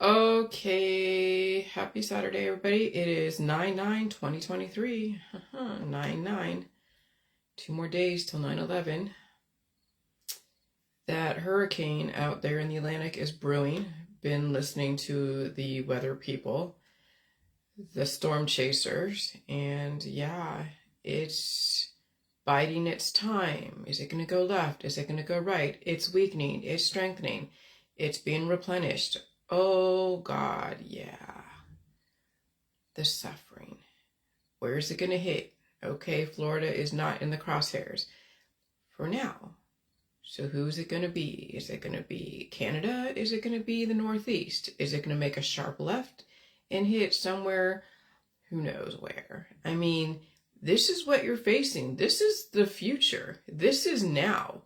Okay, happy Saturday, everybody. It is 9/9/2023. 9/9. 2 more days till 9/11. That hurricane out there in the Atlantic is brewing. Been listening to the weather people, the storm chasers, and yeah, it's biding its time. Is it going to go left? Is it going to go right? It's weakening. It's strengthening. It's being replenished. Oh God, yeah. The suffering. Where is it going to hit? Okay, Florida is not in the crosshairs for now. So who's it going to be? Is it going to be Canada? Is it going to be the Northeast? Is it going to make a sharp left and hit somewhere? Who knows where? I mean, this is what you're facing. This is the future. This is now.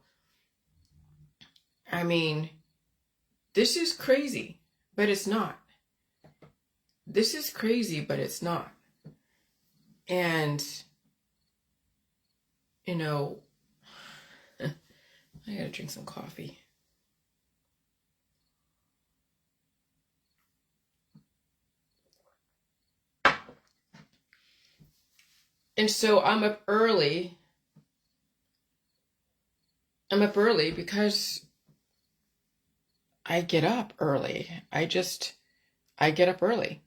I mean, this is crazy, but it's not. This is crazy, but it's not. And, you know, I gotta drink some coffee. And so I'm up early. Because I get up early. I get up early.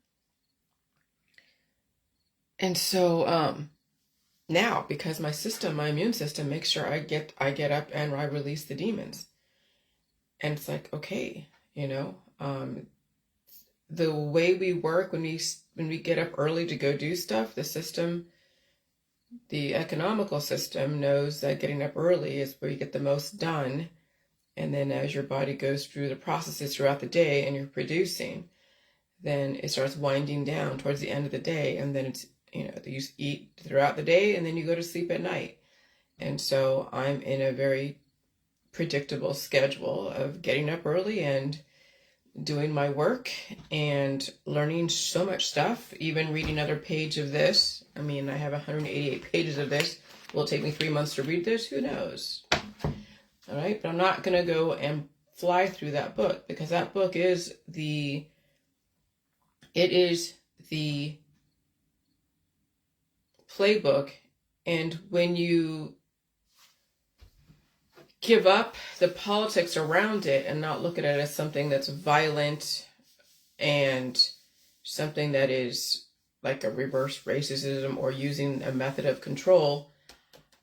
And so now, because my immune system makes sure I get up and I release the demons. And it's like, okay, the way we work when we get up early to go do stuff, the economical system knows that getting up early is where you get the most done. And then as your body goes through the processes throughout the day and you're producing, then it starts winding down towards the end of the day. And then it's, you eat throughout the day and then you go to sleep at night. And so I'm in a very predictable schedule of getting up early and doing my work and learning so much stuff, even reading another page of this. I mean, I have 188 pages of this. Will it take me 3 months to read this? Who knows? All right, but I'm not going to go and fly through that book because that book is the playbook. And when you give up the politics around it and not look at it as something that's violent and something that is like a reverse racism or using a method of control,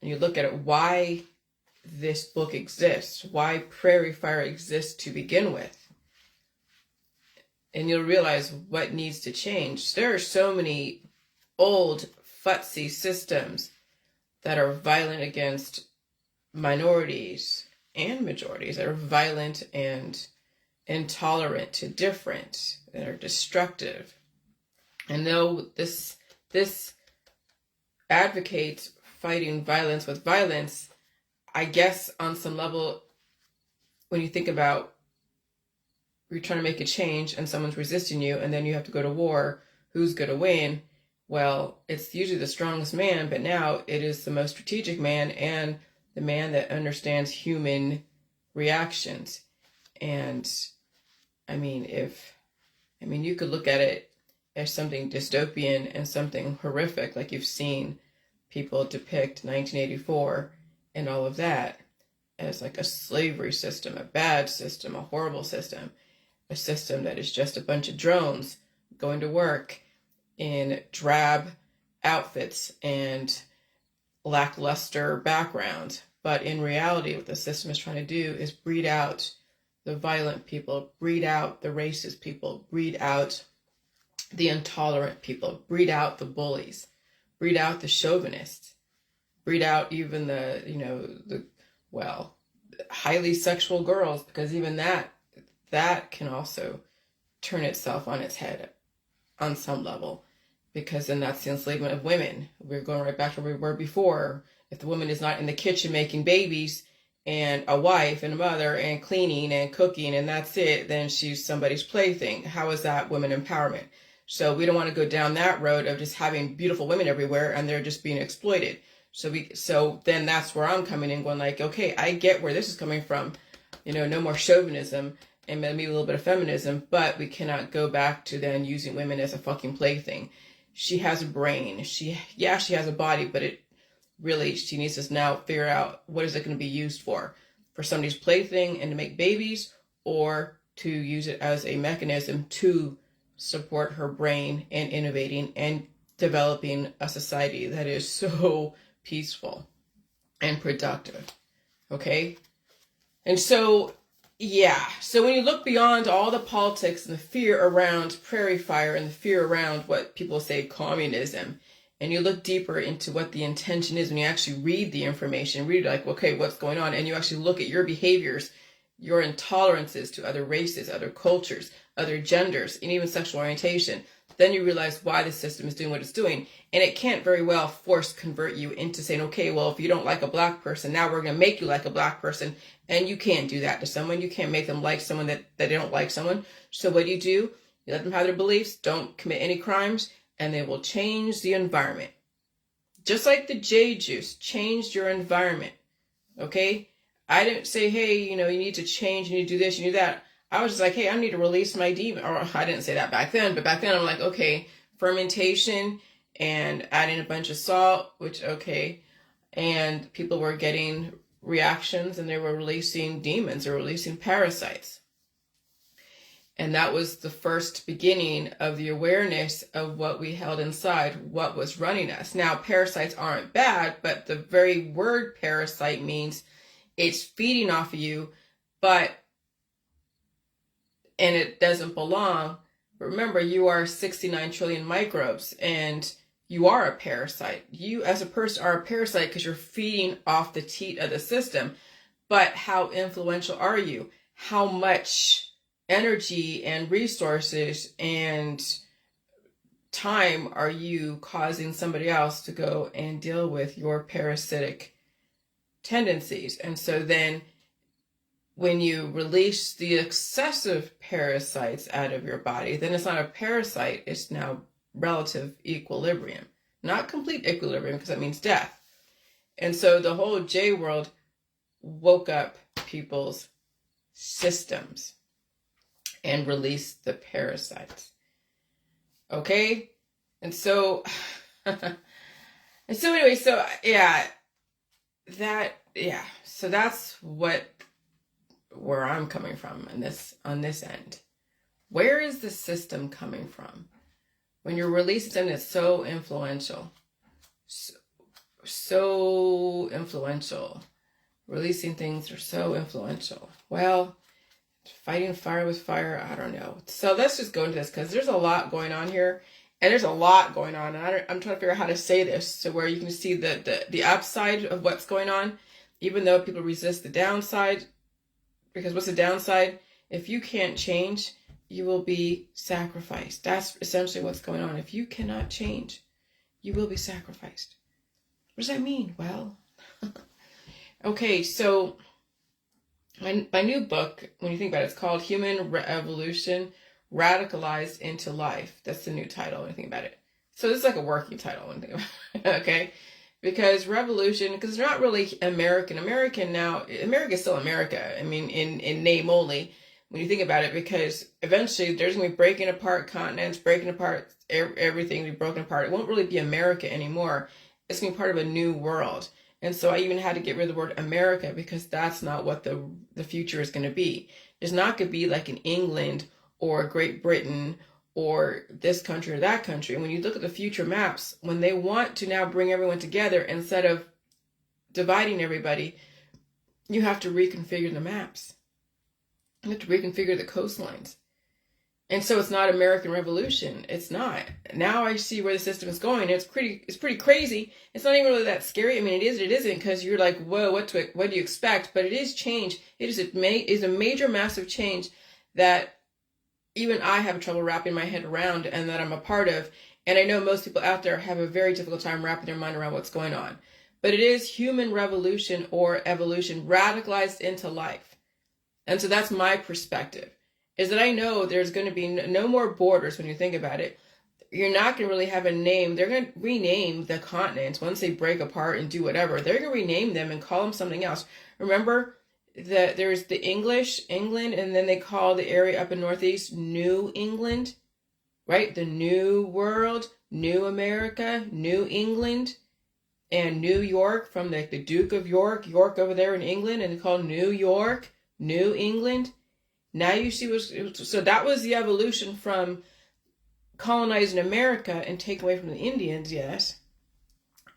and you look at why this book exists, why Prairie Fire exists to begin with, and you'll realize what needs to change. There are so many old futzy systems that are violent against minorities and majorities, that are violent and intolerant to different, that are destructive. And though this advocates fighting violence with violence, I guess on some level, when you think about you're trying to make a change and someone's resisting you and then you have to go to war, who's going to win? Well, it's usually the strongest man, but now it is the most strategic man and the man that understands human reactions. And I mean, you could look at it as something dystopian and something horrific, like you've seen people depict 1984 and all of that as like a slavery system, a bad system, a horrible system, a system that is just a bunch of drones going to work in drab outfits and lackluster backgrounds. But in reality, what the system is trying to do is breed out the violent people, breed out the racist people, breed out the intolerant people, breed out the bullies, breed out the chauvinists, breed out even the highly sexual girls, because even that can also turn itself on its head on some level, because then that's the enslavement of women. We're going right back to where we were before. If the woman is not in the kitchen making babies and a wife and a mother and cleaning and cooking and that's it, then she's somebody's plaything. How is that women empowerment? So we don't want to go down that road of just having beautiful women everywhere and they're just being exploited. So then that's where I'm coming in, going like, okay, I get where this is coming from. No more chauvinism and maybe a little bit of feminism, but we cannot go back to then using women as a fucking plaything. She has a brain. She has a body, but she needs to now figure out what is it going to be used for somebody's plaything and to make babies, or to use it as a mechanism to support her brain and innovating and developing a society that is so peaceful and productive. Okay? And so, so when you look beyond all the politics and the fear around prairie fire and the fear around what people say communism, and you look deeper into what the intention is, when you actually read the information, read like, okay, what's going on, and you actually look at your behaviors, your intolerances to other races, other cultures, other genders, and even sexual orientation, then you realize why the system is doing what it's doing. And it can't very well force convert you into saying, okay, well, if you don't like a black person, now we're going to make you like a black person. And you can't do that to someone. You can't make them like someone that they don't like someone. So what do? You let them have their beliefs, don't commit any crimes, and they will change the environment. Just like the J juice changed your environment. Okay? I didn't say, hey, you need to change, you need to do this, you need that. I was just like, hey, I need to release my demon. Or I didn't say that back then, but back then I'm like, okay, fermentation and adding a bunch of salt, which, okay. And people were getting reactions and they were releasing demons or releasing parasites. And that was the first beginning of the awareness of what we held inside, what was running us. Now, parasites aren't bad, but the very word parasite means it's feeding off of you, and it doesn't belong. Remember, you are 69 trillion microbes, and you are a parasite. You as a person are a parasite because you're feeding off the teat of the system. But how influential are you? How much energy and resources and time are you causing somebody else to go and deal with your parasitic tendencies? And so then when you release the excessive parasites out of your body, then it's not a parasite, it's now relative equilibrium. Not complete equilibrium, because that means death. And so the whole J world woke up people's systems and released the parasites. Okay? And so, anyway, so that's where I'm coming from on this end. Where is the system coming from? When you're releasing something that's so influential, so influential, releasing things that are so influential. Well, fighting fire with fire, I don't know. So let's just go into this, because there's a lot going on here, and there's a lot going on, and I'm trying to figure out how to say this so where you can see the upside of what's going on, even though people resist the downside. Because what's the downside? If you can't change, you will be sacrificed. That's essentially what's going on. If you cannot change, you will be sacrificed. What does that mean? Well, okay, so my new book, when you think about it, it's called Human Evolution, Radicalized into Life. That's the new title when you think about it. So this is like a working title when you think about it, okay? Because revolution, because it's not really American now. America is still America. I mean, in name only, when you think about it, because eventually there's going to be breaking apart continents, breaking apart everything, be broken apart. It won't really be America anymore. It's going to be part of a new world. And so I even had to get rid of the word America, because that's not what the future is going to be. It's not going to be like in England or Great Britain or this country or that country. And when you look at the future maps, when they want to now bring everyone together instead of dividing everybody, you have to reconfigure the maps. You have to reconfigure the coastlines. And so it's not American Revolution. It's not. Now I see where the system is going. It's pretty crazy. It's not even really that scary. I mean, it is, it isn't, because you're like, whoa, what do you expect? But it is change. It is a major, massive change that even I have trouble wrapping my head around, and that I'm a part of. And I know most people out there have a very difficult time wrapping their mind around what's going on. But it is human revolution or evolution radicalized into life. And so that's my perspective, is that I know there's going to be no more borders when you think about it. You're not going to really have a name. They're going to rename the continents once they break apart and do whatever. They're going to rename them and call them something else. Remember, there's the English, England, and then they call the area up in Northeast New England, right? The New World, New America, New England, and New York from the Duke of York, York over there in England, and they call New York, New England. Now you see so that was the evolution from colonizing America and taking away from the Indians, yes.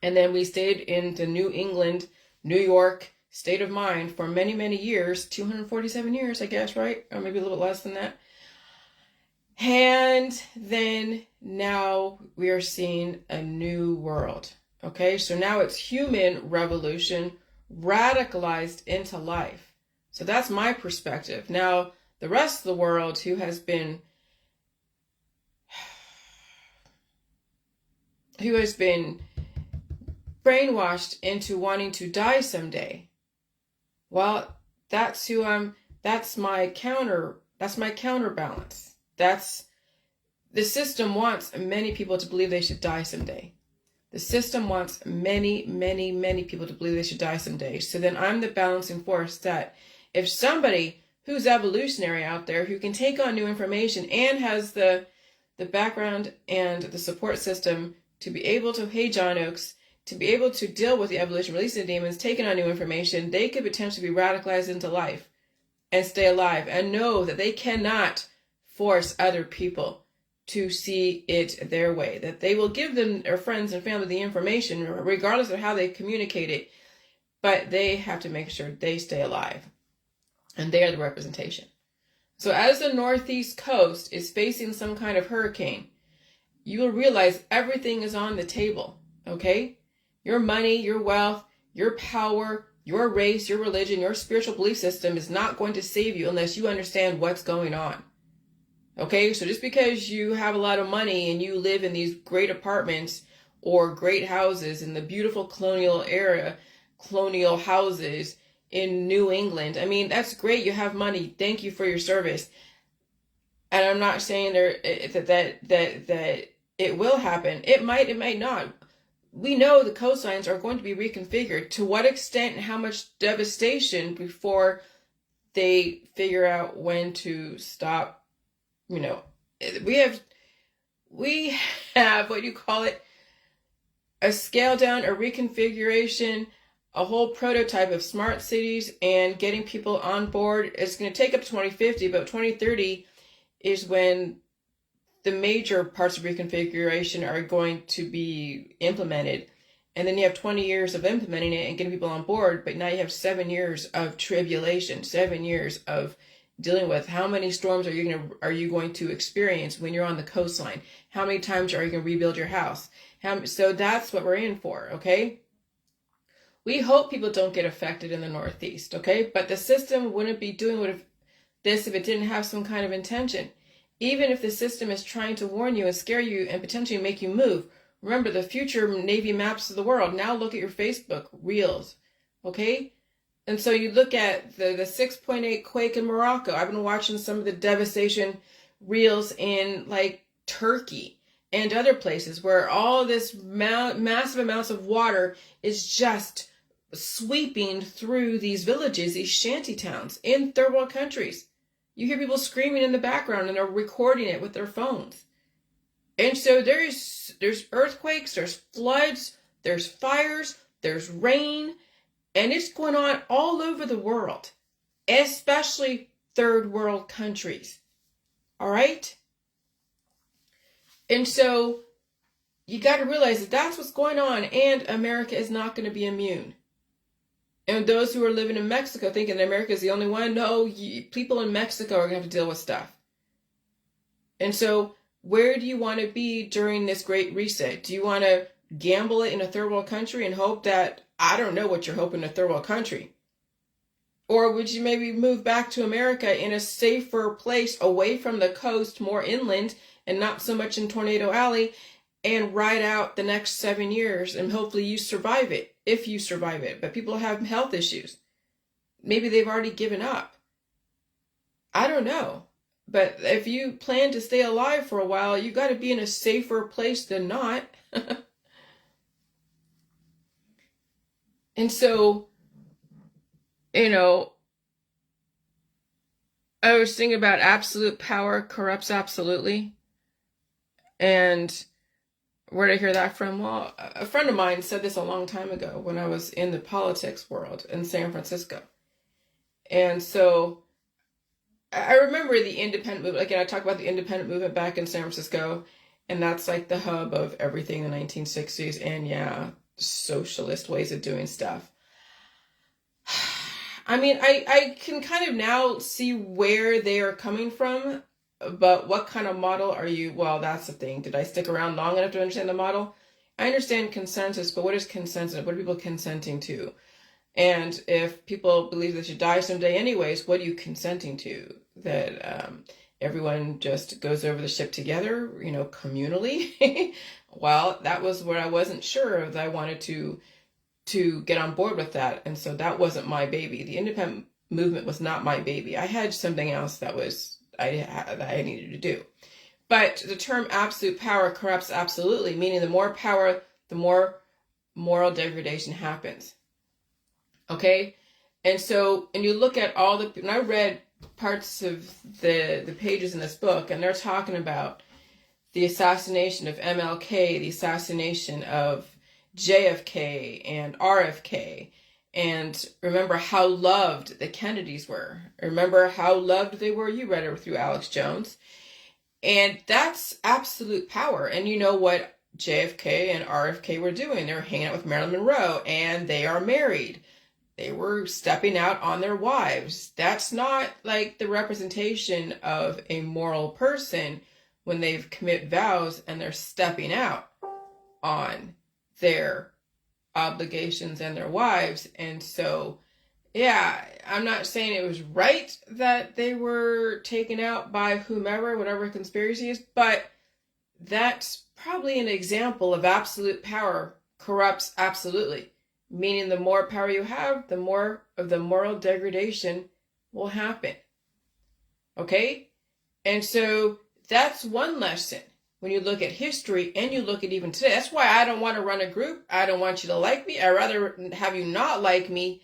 And then we stayed in the New England, New York state of mind for many, many years, 247 years, I guess, right? Or maybe a little less than that. And then now we are seeing a new world. Okay, so now it's human revolution radicalized into life. So that's my perspective. Now, the rest of the world who has been brainwashed into wanting to die someday. Well, that's my counterbalance. The system wants many people to believe they should die someday. The system wants many, many, many people to believe they should die someday. So then I'm the balancing force that if somebody who's evolutionary out there who can take on new information and has the background and the support system to be able to, hey, John Oakes, to be able to deal with the evolution, releasing the demons, taking on new information, they could potentially be radicalized into life and stay alive and know that they cannot force other people to see it their way, that they will give them, their friends and family, the information, regardless of how they communicate it, but they have to make sure they stay alive. And they are the representation. So as the Northeast coast is facing some kind of hurricane, you will realize everything is on the table, okay? Your money, your wealth, your power, your race, your religion, your spiritual belief system is not going to save you unless you understand what's going on. Okay, so just because you have a lot of money and you live in these great apartments or great houses in the beautiful colonial era, colonial houses in New England, I mean, that's great. You have money. Thank you for your service. And I'm not saying that it will happen. It might not. We know the coastlines are going to be reconfigured. To what extent and how much devastation before they figure out when to stop. You know, we have what you call it, a scale down, a reconfiguration, a whole prototype of smart cities and getting people on board. It's going to take up to 2050, but 2030 is when the major parts of reconfiguration are going to be implemented. And then you have 20 years of implementing it and getting people on board, but now you have 7 years of tribulation, 7 years of dealing with how many storms are you going to experience when you're on the coastline? How many times are you going to rebuild your house? So that's what we're in for, okay? We hope people don't get affected in the Northeast, okay? But the system wouldn't be doing this if it didn't have some kind of intention. Even if the system is trying to warn you and scare you and potentially make you move, remember the future Navy maps of the world. Now look at your Facebook reels, okay? And so you look at the 6.8 quake in Morocco. I've been watching some of the devastation reels in like Turkey and other places where all this massive amounts of water is just sweeping through these villages, these shanty towns in third world countries. You hear people screaming in the background and they're recording it with their phones. And so there's earthquakes, there's floods, there's fires, there's rain, and it's going on all over the world, especially third world countries. All right? And so you got to realize that that's what's going on, and America is not going to be immune. And those who are living in Mexico thinking that America is the only one, no, people in Mexico are going to have to deal with stuff. And so where do you want to be during this great reset? Do you want to gamble it in a third world country and hope that, I don't know what you're hoping in a third world country. Or would you maybe move back to America in a safer place away from the coast, more inland, and not so much in Tornado Alley, and ride out the next 7 years and hopefully you survive it, if you survive it. But people have health issues. Maybe they've already given up. I don't know. But if you plan to stay alive for a while, you got to be in a safer place than not. And so, you know, I was thinking about absolute power corrupts absolutely. And where did I hear that from? Well, a friend of mine said this a long time ago when I was in the politics world in San Francisco. And so I remember the independent movement. Again, I talk about the independent movement back in San Francisco, and that's like the hub of everything in the 1960s. And yeah, socialist ways of doing stuff. I mean, I can kind of now see where they are coming from, but what kind of model are you? Well, that's the thing. Did I stick around long enough to understand the model? I understand consensus, but what is consensus? What are people consenting to? And if people believe they should die someday anyways, what are you consenting to? That everyone just goes over the ship together, communally? Well, that was where I wasn't sure that I wanted to get on board with that. And so that wasn't my baby. The independent movement was not my baby. I had something else that I needed to do. But the term absolute power corrupts absolutely, meaning the more power, the more moral degradation happens. Okay? And so, and you look at and I read parts of the pages in this book, and they're talking about the assassination of MLK, the assassination of JFK and RFK, and remember how loved the Kennedys were. Remember how loved they were. You read it through Alex Jones. And that's absolute power. And you know what JFK and RFK were doing? They were hanging out with Marilyn Monroe, and they are married. They were stepping out on their wives. That's not like the representation of a moral person when they've commit vows and they're stepping out on their obligations and their wives. And so, yeah, I'm not saying it was right that they were taken out by whomever, whatever conspiracy is, but that's probably an example of absolute power corrupts absolutely. Meaning the more power you have, the more of the moral degradation will happen. Okay? And so that's one lesson. When you look at history and you look at even today, that's why I don't want to run a group. I don't want you to like me. I'd rather have you not like me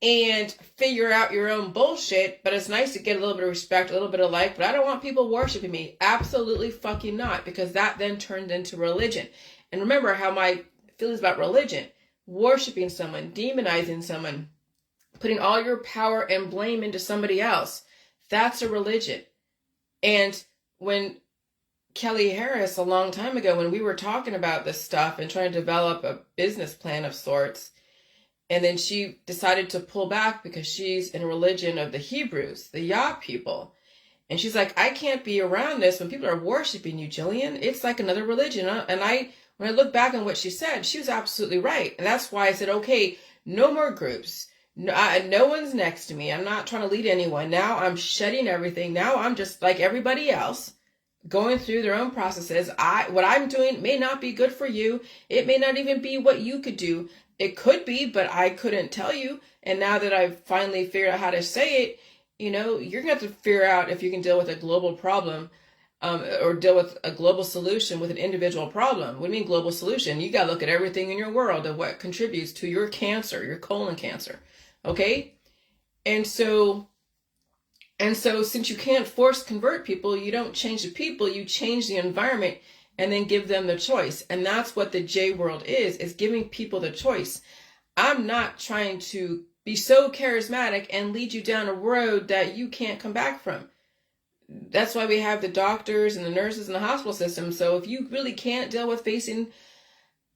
and figure out your own bullshit. But it's nice to get a little bit of respect, a little bit of like, but I don't want people worshiping me. Absolutely fucking not, because that then turned into religion. And remember how my feelings about religion, worshiping someone, demonizing someone, putting all your power and blame into somebody else, that's a religion. And when Kelly Harris, a long time ago, when we were talking about this stuff and trying to develop a business plan of sorts, and then she decided to pull back because she's in a religion of the Hebrews, the Yah people. And she's like, I can't be around this when people are worshiping you, Jillian. It's like another religion. And when I look back on what she said, she was absolutely right. And that's why I said, okay, no more groups. No one's next to me. I'm not trying to lead anyone. Now I'm shedding everything. Now I'm just like everybody else, going through their own processes. What I'm doing may not be good for you. It may not even be what you could do. It could be, but I couldn't tell you. And now that I've finally figured out how to say it, you're going to have to figure out if you can deal with a global problem, or deal with a global solution with an individual problem. What do you mean global solution? You got to look at everything in your world of what contributes to your cancer, your colon cancer. Okay? And so since you can't force convert people, you don't change the people, you change the environment and then give them the choice. And that's what the J world is giving people the choice. I'm not trying to be so charismatic and lead you down a road that you can't come back from. That's why we have the doctors and the nurses in the hospital system. So if you really can't deal with facing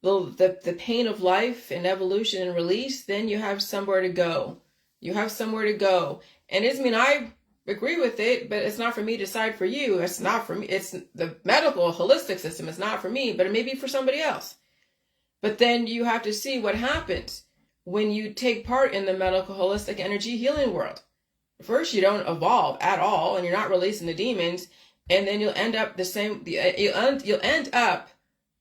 the pain of life and evolution and release, then you have somewhere to go. You have somewhere to go. And it doesn't mean I agree with it, but it's not for me to decide for you. It's not for me. It's the medical holistic system. It's not for me, but it may be for somebody else. But then you have to see what happens when you take part in the medical holistic energy healing world. First, you don't evolve at all, and you're not releasing the demons, and then you'll end up the same. You'll end up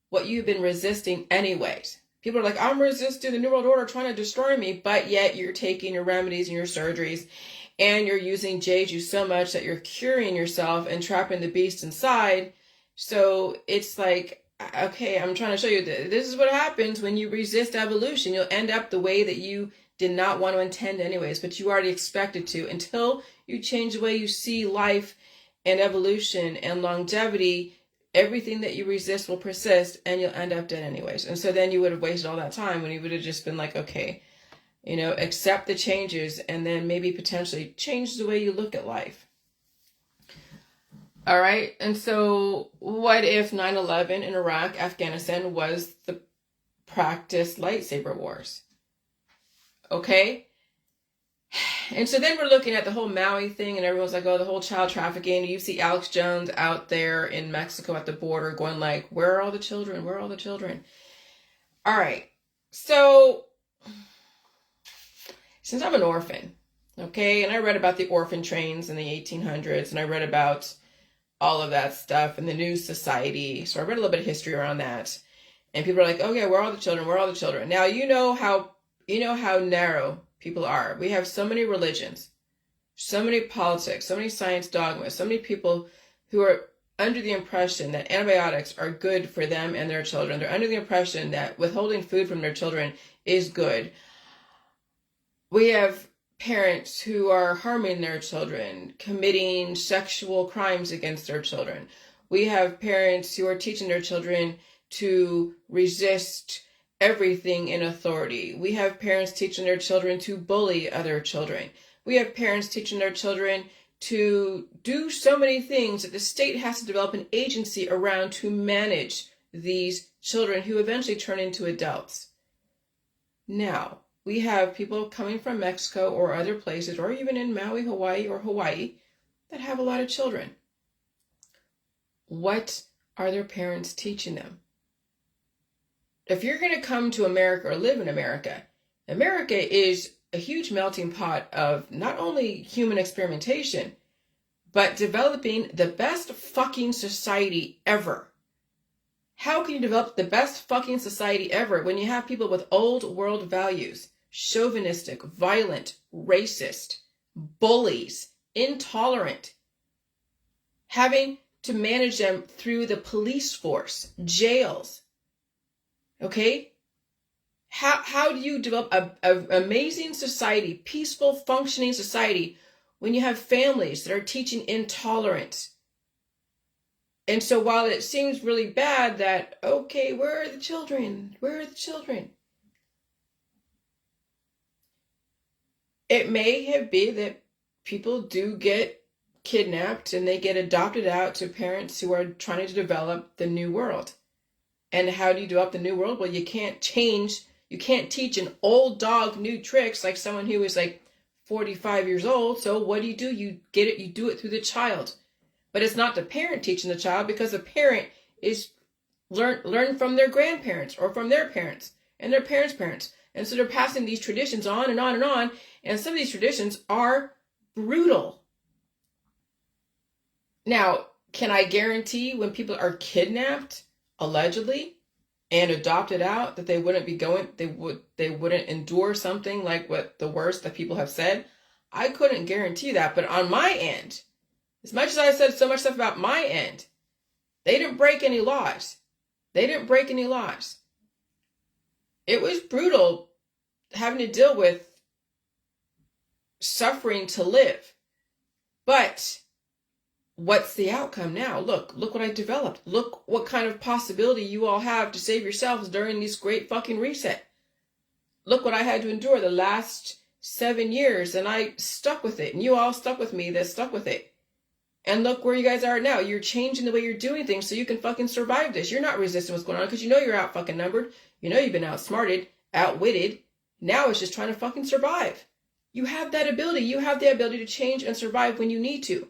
what you've been resisting anyways. People are like, I'm resisting the New World Order trying to destroy me, but yet you're taking your remedies and your surgeries, and you're using Jeju so much that you're curing yourself and trapping the beast inside. So it's like, okay, I'm trying to show you that this is what happens when you resist evolution. You'll end up the way that you did not want to intend anyways, but you already expected to until you change the way you see life and evolution and longevity. Everything that you resist will persist and you'll end up dead anyways. And so then you would have wasted all that time when you would have just been like, okay, accept the changes and then maybe potentially change the way you look at life. All right. And so what if 9/11 in Iraq, Afghanistan was the practiced lightsaber wars? Okay. And so then we're looking at the whole Maui thing and everyone's like, oh, the whole child trafficking. You see Alex Jones out there in Mexico at the border going like, where are all the children? Where are all the children? All right. So since I'm an orphan, okay, and I read about the orphan trains in the 1800s and I read about all of that stuff in the New Society. So I read a little bit of history around that. And people are like, okay, where are all the children? Where are all the children? Now, you know how narrow people are. We have so many religions, so many politics, so many science dogmas, so many people who are under the impression that antibiotics are good for them and their children. They're under the impression that withholding food from their children is good. We have parents who are harming their children, committing sexual crimes against their children. We have parents who are teaching their children to resist everything in authority. We have parents teaching their children to bully other children. We have parents teaching their children to do so many things that the state has to develop an agency around to manage these children who eventually turn into adults. Now, we have people coming from Mexico or other places, or even in Maui, Hawaii, that have a lot of children. What are their parents teaching them? If you're going to come to America or live in America, America is a huge melting pot of not only human experimentation, but developing the best fucking society ever. How can you develop the best fucking society ever when you have people with old world values, chauvinistic, violent, racist, bullies, intolerant, having to manage them through the police force, jails? Okay? How do you develop an amazing society, peaceful, functioning society, when you have families that are teaching intolerance? And so while it seems really bad that, okay, where are the children? Where are the children? It may have been that people do get kidnapped and they get adopted out to parents who are trying to develop the new world. And how do you develop the new world? Well, you can't teach an old dog new tricks like someone who is like 45 years old. So what do? You do it through the child. But it's not the parent teaching the child, because the parent is learn from their grandparents or from their parents and their parents' parents. And so they're passing these traditions on and on and on. And some of these traditions are brutal. Now, can I guarantee when people are kidnapped, allegedly, and adopted out, that they wouldn't endure something like what the worst that people have said? I couldn't guarantee that. But on my end, as much as I said so much stuff about my end, they didn't break any laws. It was brutal having to deal with suffering to live. But what's the outcome now? Look what I developed. Look what kind of possibility you all have to save yourselves during this great fucking reset. Look what I had to endure the last 7 years, and I stuck with it. And you all stuck with me that stuck with it. And look where you guys are now. You're changing the way you're doing things so you can fucking survive this. You're not resisting what's going on because you know you're out fucking numbered. You know you've been outsmarted, outwitted. Now it's just trying to fucking survive. You have that ability. You have the ability to change and survive when you need to.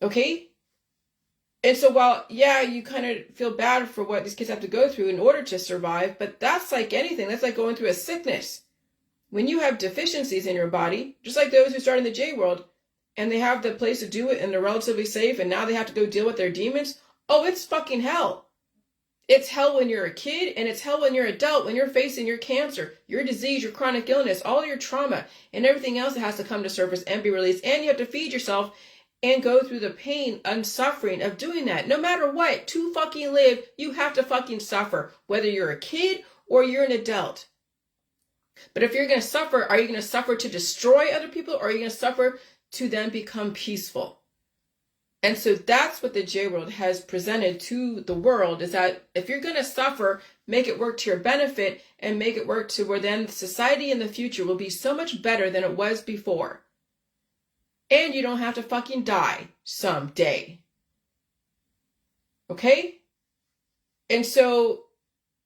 Okay? And so while, yeah, you kind of feel bad for what these kids have to go through in order to survive, but that's like anything. That's like going through a sickness. When you have deficiencies in your body, just like those who start in the J world, and they have the place to do it and they're relatively safe, and now they have to go deal with their demons, oh, it's fucking hell. It's hell when you're a kid, and it's hell when you're an adult, when you're facing your cancer, your disease, your chronic illness, all your trauma, and everything else that has to come to surface and be released. And you have to feed yourself and go through the pain and suffering of doing that. No matter what, to fucking live, you have to fucking suffer, whether you're a kid or you're an adult. But if you're going to suffer, are you going to suffer to destroy other people, or are you going to suffer to then become peaceful? And so that's what the J world has presented to the world, is that if you're going to suffer, make it work to your benefit, and make it work to where then society in the future will be so much better than it was before. And you don't have to fucking die someday. Okay? And so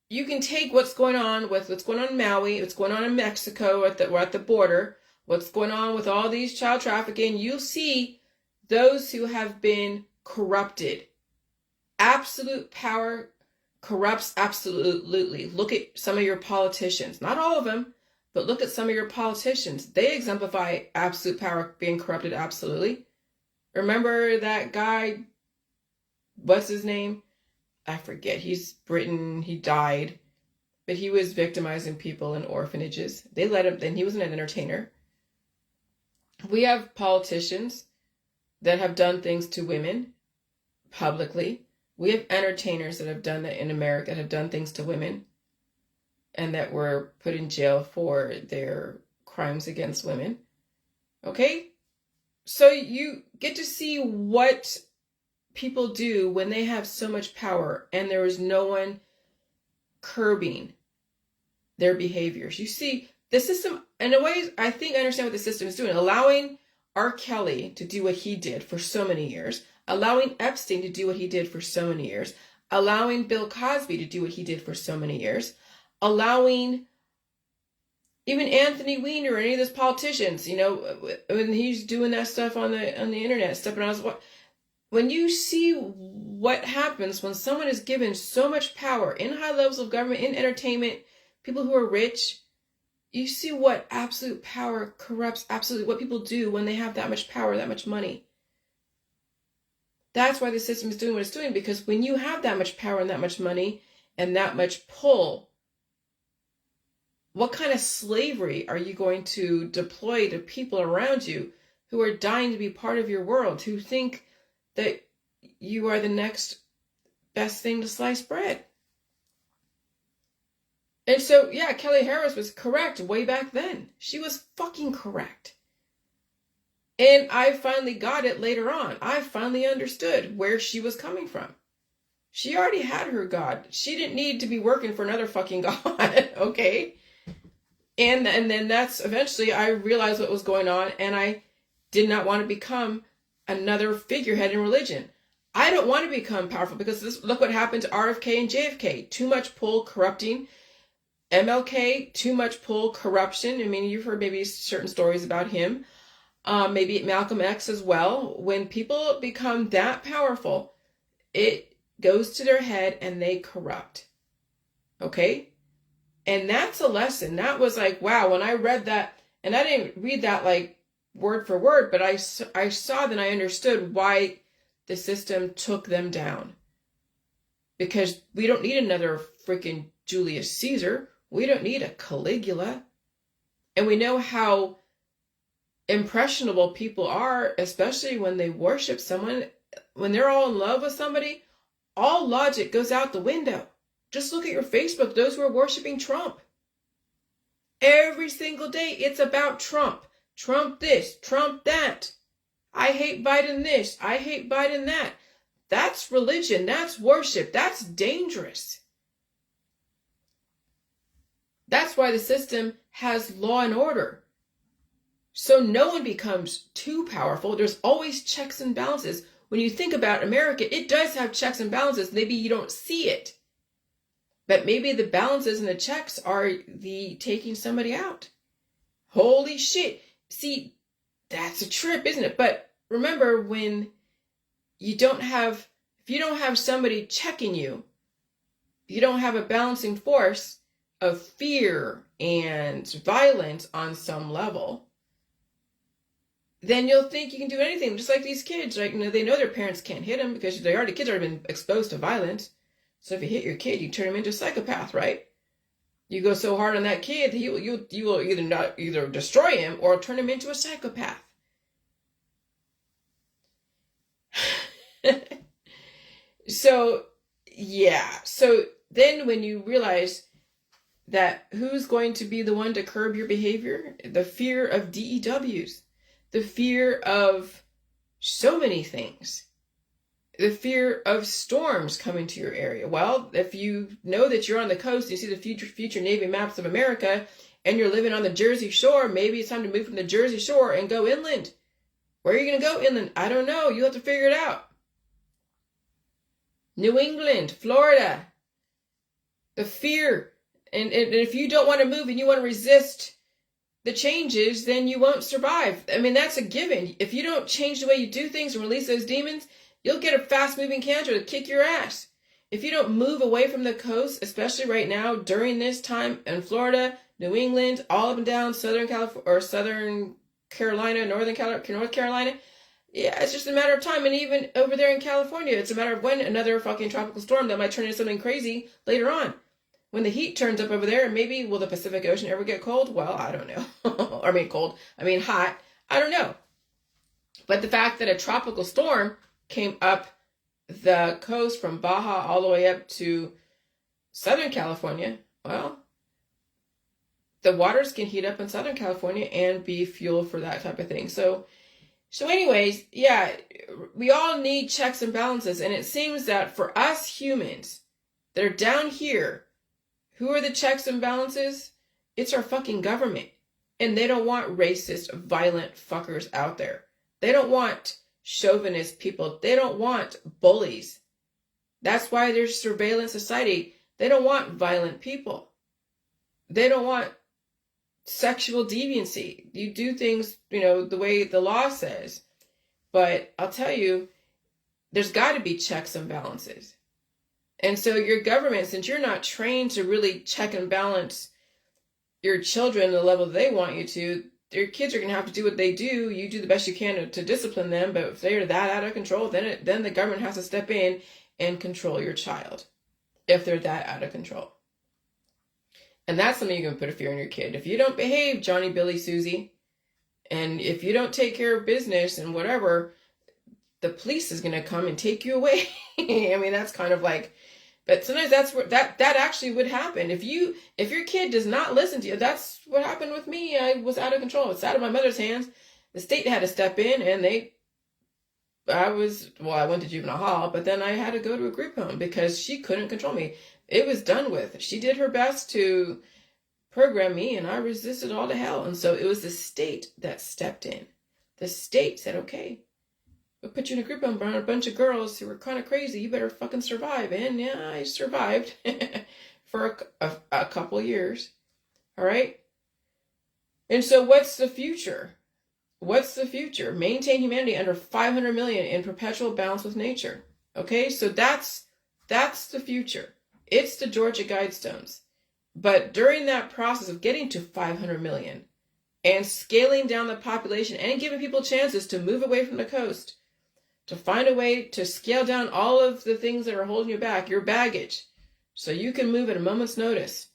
you can take what's going on in Maui, what's going on in Mexico, we're at the border, what's going on with all these child trafficking. You'll see those who have been corrupted. Absolute power corrupts absolutely. Look at some of your politicians. Not all of them, but look at some of your politicians. They exemplify absolute power being corrupted absolutely. Remember that guy, what's his name? I forget. He's Britain. He died. But he was victimizing people in orphanages. They let him, and he was an entertainer. We have politicians that have done things to women publicly. We have entertainers that have done that in America, that have done things to women, and that were put in jail for their crimes against women. Okay? So you get to see what people do when they have so much power and there is no one curbing their behaviors. You see, the system, in a way, I think I understand what the system is doing. Allowing R. Kelly to do what he did for so many years, allowing Epstein to do what he did for so many years, allowing Bill Cosby to do what he did for so many years, allowing even Anthony Weiner or any of those politicians, you know, when he's doing that stuff on the internet, stepping on his, when you see what happens when someone is given so much power in high levels of government, in entertainment, people who are rich, you see what absolute power corrupts absolutely what people do when they have that much power, that much money. That's why the system is doing what it's doing, because when you have that much power and that much money and that much pull, what kind of slavery are you going to deploy to people around you who are dying to be part of your world, who think that you are the next best thing to slice bread? And so, yeah, Kelly Harris was correct way back then. She was fucking correct. And I finally got it later on. I finally understood where she was coming from. She already had her God. She didn't need to be working for another fucking God, okay? And then that's eventually I realized what was going on, and I did not want to become another figurehead in religion. I don't want to become powerful, because look what happened to RFK and JFK. Too much pull, corrupting. MLK, too much pull, corruption. I mean, you've heard maybe certain stories about him. Maybe Malcolm X as well. When people become that powerful, it goes to their head and they corrupt. Okay? And that's a lesson. That was like, wow, when I read that, and I didn't read that like word for word, but I saw that, I understood why the system took them down. Because we don't need another freaking Julius Caesar. We don't need a Caligula. And we know how impressionable people are, especially when they worship someone. When they're all in love with somebody, all logic goes out the window. Just look at your Facebook, those who are worshiping Trump. Every single day, it's about Trump. Trump this, Trump that. I hate Biden this, I hate Biden that. That's religion, that's worship, that's dangerous. That's why the system has law and order. So no one becomes too powerful. There's always checks and balances. When you think about America, it does have checks and balances. Maybe you don't see it. But maybe the balances and the checks are the taking somebody out. Holy shit. See, that's a trip, isn't it? But remember, when you don't have, if you don't have somebody checking you, you don't have a balancing force of fear and violence on some level, then you'll think you can do anything. Just like these kids, right? You know, they know their parents can't hit them because kids already been exposed to violence. So if you hit your kid, you turn him into a psychopath, right? You go so hard on that kid, you will either destroy him or turn him into a psychopath. So, yeah. So then when you realize that who's going to be the one to curb your behavior? The fear of DEWs, the fear of so many things, the fear of storms coming to your area. Well, if you know that you're on the coast, you see the future Navy maps of America, and you're living on the Jersey Shore, maybe it's time to move from the Jersey Shore and go inland. Where are you going to go inland? I don't know. You have to figure it out. New England, Florida, the fear. And if you don't want to move and you want to resist the changes, then you won't survive. I mean, that's a given. If you don't change the way you do things and release those demons, you'll get a fast-moving cancer to kick your ass. If you don't move away from the coast, especially right now during this time in Florida, New England, all up and down Southern California or Southern Carolina, North Carolina, yeah, it's just a matter of time. And even over there in California, it's a matter of when another fucking tropical storm that might turn into something crazy later on. When the heat turns up over there, maybe will the Pacific Ocean ever get cold? Well, I don't know. I mean hot. I don't know. But the fact that a tropical storm came up the coast from Baja all the way up to Southern California, well, the waters can heat up in Southern California and be fuel for that type of thing. So anyways, yeah, we all need checks and balances. And it seems that for us humans that are down here, who are the checks and balances? It's our fucking government. And they don't want racist, violent fuckers out there. They don't want chauvinist people. They don't want bullies. That's why there's surveillance society. They don't want violent people. They don't want sexual deviancy. You do things, the way the law says. But I'll tell you, there's got to be checks and balances. And so your government, since you're not trained to really check and balance your children to the level they want you to, your kids are going to have to do what they do. You do the best you can to discipline them. But if they're that out of control, then the government has to step in and control your child. If they're that out of control. And that's something you can put a fear in your kid. If you don't behave, Johnny, Billy, Susie, and if you don't take care of business and whatever, the police is going to come and take you away. I mean, that's kind of like, but sometimes that's where that actually would happen. If your kid does not listen to you, that's what happened with me. I was out of control. It's out of my mother's hands. The state had to step in, and I went to juvenile hall, but then I had to go to a group home because she couldn't control me. It was done with. She did her best to program me, and I resisted all to hell. And so it was the state that stepped in. The state said, okay, we'll put you in a group home around a bunch of girls who were kind of crazy. You better fucking survive. And yeah, I survived for a couple years. All right. And so what's the future? What's the future? Maintain humanity under 500 million in perpetual balance with nature. Okay. So that's the future. It's the Georgia Guidestones. But during that process of getting to 500 million and scaling down the population and giving people chances to move away from the coast, to find a way to scale down all of the things that are holding you back, your baggage, so you can move at a moment's notice,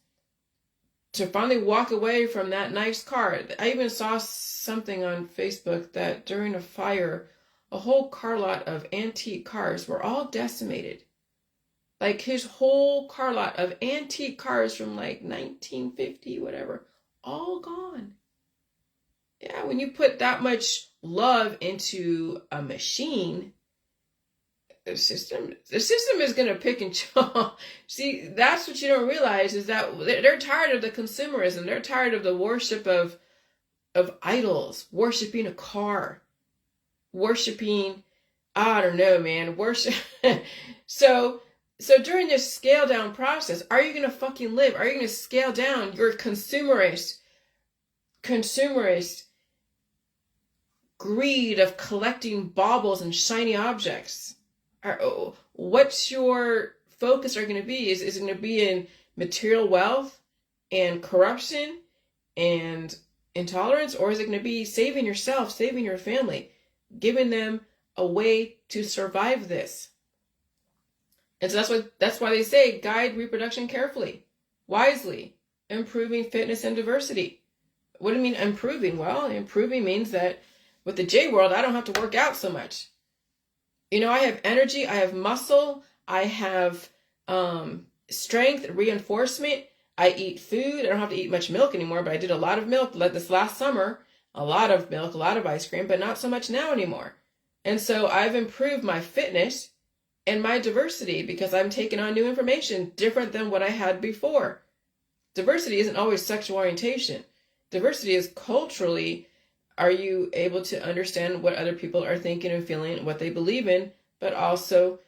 to finally walk away from that nice car. I even saw something on Facebook that during a fire, a whole car lot of antique cars were all decimated. Like his whole car lot of antique cars from like 1950, whatever, all gone. Yeah, when you put that much love into a machine, the system is going to pick and choose. See, that's what you don't realize, is that they're tired of the consumerism. They're tired of the worship of idols, worshiping a car, worshiping, I don't know, man, worship. So during this scale down process, are you going to fucking live? Are you going to scale down your consumerist greed of collecting baubles and shiny objects? What's your focus are going to be? Is it going to be in material wealth and corruption and intolerance? Or is it going to be saving yourself, saving your family, giving them a way to survive this? And so that's why they say guide reproduction carefully, wisely, improving fitness and diversity. What do you mean improving? Well, improving means that with the J world, I don't have to work out so much. I have energy, I have muscle, I have strength, reinforcement. I eat food. I don't have to eat much milk anymore, but I did a lot of milk this last summer. A lot of milk, a lot of ice cream, but not so much now anymore. And so I've improved my fitness and my diversity because I'm taking on new information different than what I had before. Diversity isn't always sexual orientation. Diversity is culturally, are you able to understand what other people are thinking and feeling, what they believe in, but also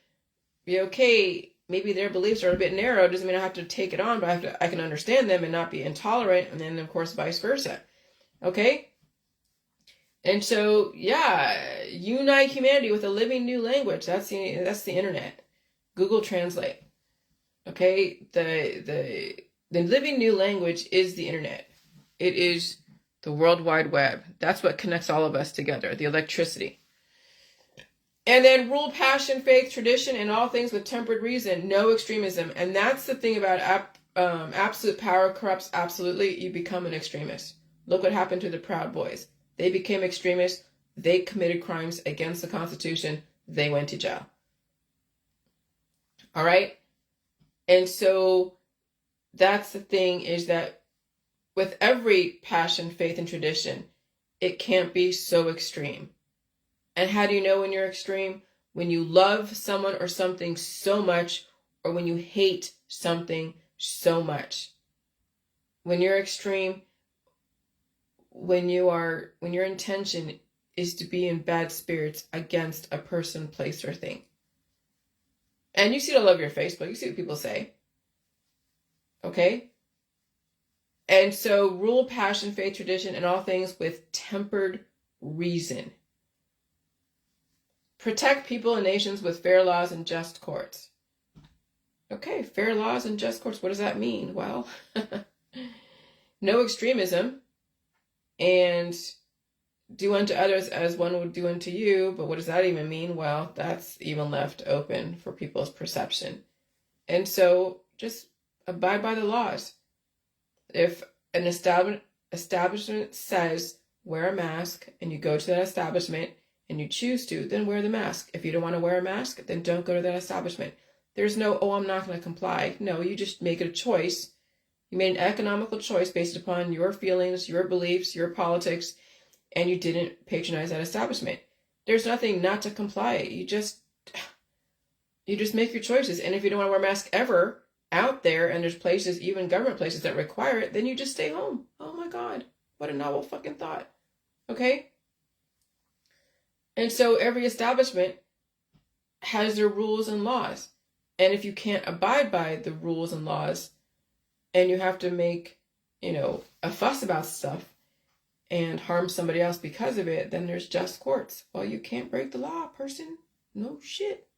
be okay. Maybe their beliefs are a bit narrow. Doesn't mean I have to take it on, but I can understand them and not be intolerant. And then, of course, vice versa. Okay? And so, yeah, unite humanity with a living new language. That's the internet. Google Translate. Okay? The living new language is the internet. It is the World Wide Web. That's what connects all of us together, the electricity. And then rule passion, faith, tradition, and all things with tempered reason, no extremism. And that's the thing about absolute power corrupts absolutely. You become an extremist. Look what happened to the Proud Boys. They became extremists. They committed crimes against the Constitution. They went to jail. All right? And so that's the thing, is that with every passion, faith, and tradition, it can't be so extreme. And how do you know when you're extreme? When you love someone or something so much, or when you hate something so much. When you're extreme, when your intention is to be in bad spirits against a person, place, or thing. And you see it all over your Facebook. You see what people say. Okay? And so rule, passion, faith, tradition, and all things with tempered reason. Protect people and nations with fair laws and just courts. Okay, fair laws and just courts. What does that mean? Well, no extremism, and do unto others as one would do unto you. But what does that even mean? Well, that's even left open for people's perception. And so just abide by the laws. If an establishment says wear a mask, and you go to that establishment and you choose to, then wear the mask. If you don't want to wear a mask, then don't go to that establishment. There's no, oh, I'm not going to comply. No, you just make a choice. You made an economical choice based upon your feelings, your beliefs, your politics, and you didn't patronize that establishment. There's nothing not to comply. You just make your choices. And if you don't want to wear a mask ever out there, and there's places, even government places, that require it, then you just stay home. Oh my God, what a novel fucking thought. Okay? And so every establishment has their rules and laws. And if you can't abide by the rules and laws, and you have to make, a fuss about stuff and harm somebody else because of it, then there's just courts. Well, you can't break the law, person. No shit.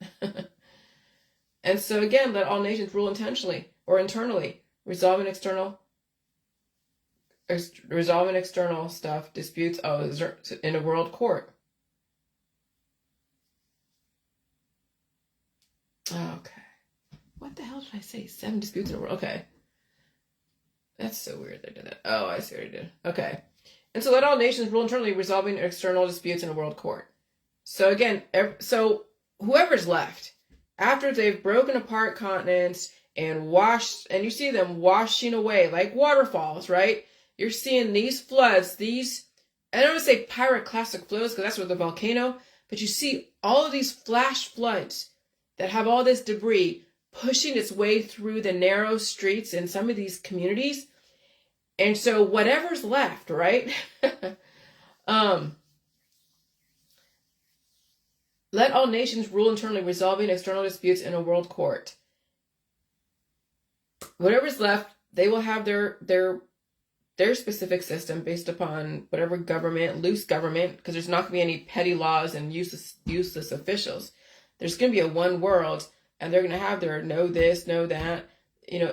And so again, let all nations rule intentionally or internally, resolving external stuff, disputes in a world court. Okay. What the hell did I say? 7 disputes in a world. Okay. That's so weird they did that. Oh, I see what I did. Okay. And so let all nations rule internally, resolving external disputes in a world court. So again, whoever's left, after they've broken apart continents and washed, and you see them washing away like waterfalls, right? You're seeing these floods, I don't want to say pyroclastic flows because that's with the volcano, but you see all of these flash floods that have all this debris pushing its way through the narrow streets in some of these communities. And so whatever's left, right? Let all nations rule internally, resolving external disputes in a world court. Whatever's left, they will have their specific system based upon whatever government, loose government, because there's not going to be any petty laws and useless officials. There's going to be a one world, and they're going to have their know this, know that.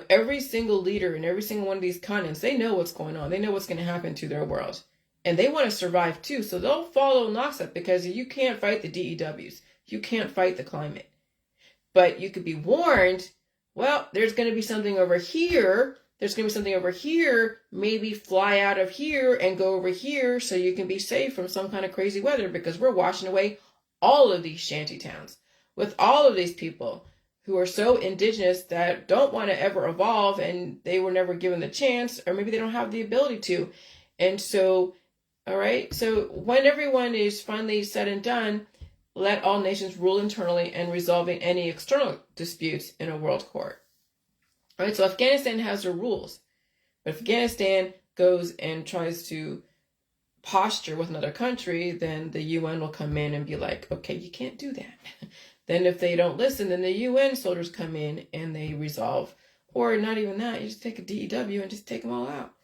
Every single leader in every single one of these continents, they know what's going on. They know what's going to happen to their world. And they want to survive too, so they'll follow lockstep, because you can't fight the DEWs. You can't fight the climate. But you could be warned, well, there's going to be something over here. There's going to be something over here. Maybe fly out of here and go over here so you can be safe from some kind of crazy weather, because we're washing away all of these shanty towns with all of these people who are so indigenous that don't want to ever evolve, and they were never given the chance, or maybe they don't have the ability to. And so, all right, so when everyone is finally said and done, let all nations rule internally and resolving any external disputes in a world court. All right, so Afghanistan has their rules. But if Afghanistan goes and tries to posture with another country, then the UN will come in and be like, okay, you can't do that. Then if they don't listen, then the UN soldiers come in and they resolve. Or not even that, you just take a DEW and just take them all out.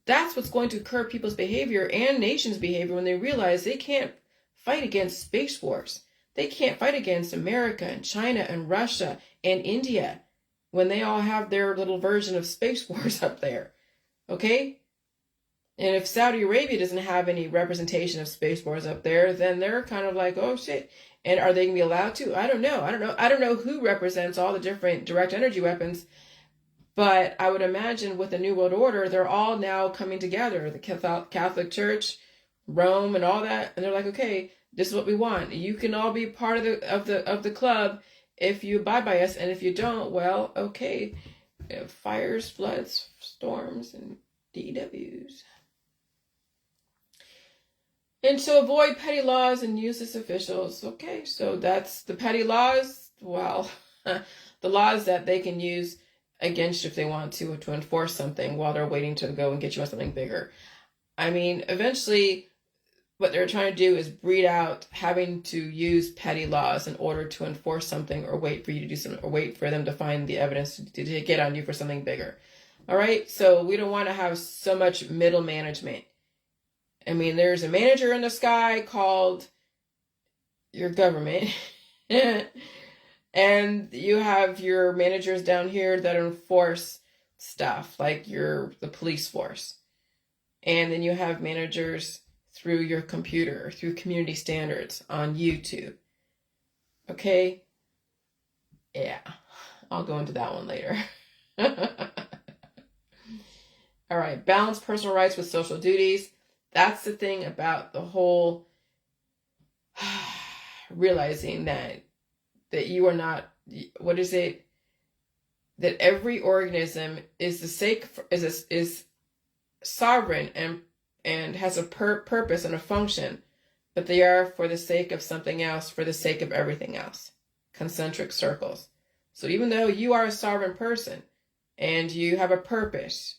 That's what's going to curb people's behavior and nations' behavior when they realize they can't fight against space wars. They can't fight against America and China and Russia and India when they all have their little version of space wars up there. Okay? And if Saudi Arabia doesn't have any representation of space wars up there, then they're kind of like, oh shit. And are they going to be allowed to? I don't know. I don't know who represents all the different direct energy weapons. But I would imagine with the New World Order, they're all now coming together. The Catholic Church, Rome, and all that. And they're like, okay, this is what we want. You can all be part of the club if you abide by us. And if you don't, well, okay. Fires, floods, storms, and DWs. And so avoid petty laws and useless officials. Okay, so that's the petty laws. Well, the laws that they can use against you if they want to enforce something while they're waiting to go and get you on something bigger. I mean, eventually what they're trying to do is breed out having to use petty laws in order to enforce something or wait for you to do something or wait for them to find the evidence to get on you for something bigger. All right, so we don't want to have so much middle management. I mean, there's a manager in the sky called your government. And you have your managers down here that enforce stuff, like the police force. And then you have managers through your computer, through community standards on YouTube. Okay? Yeah, I'll go into that one later. All right, balance personal rights with social duties. That's the thing about the whole realizing that you are not, what is it? That every organism is sovereign and has a purpose and a function, but they are for the sake of something else, for the sake of everything else. Concentric circles. So even though you are a sovereign person and you have a purpose,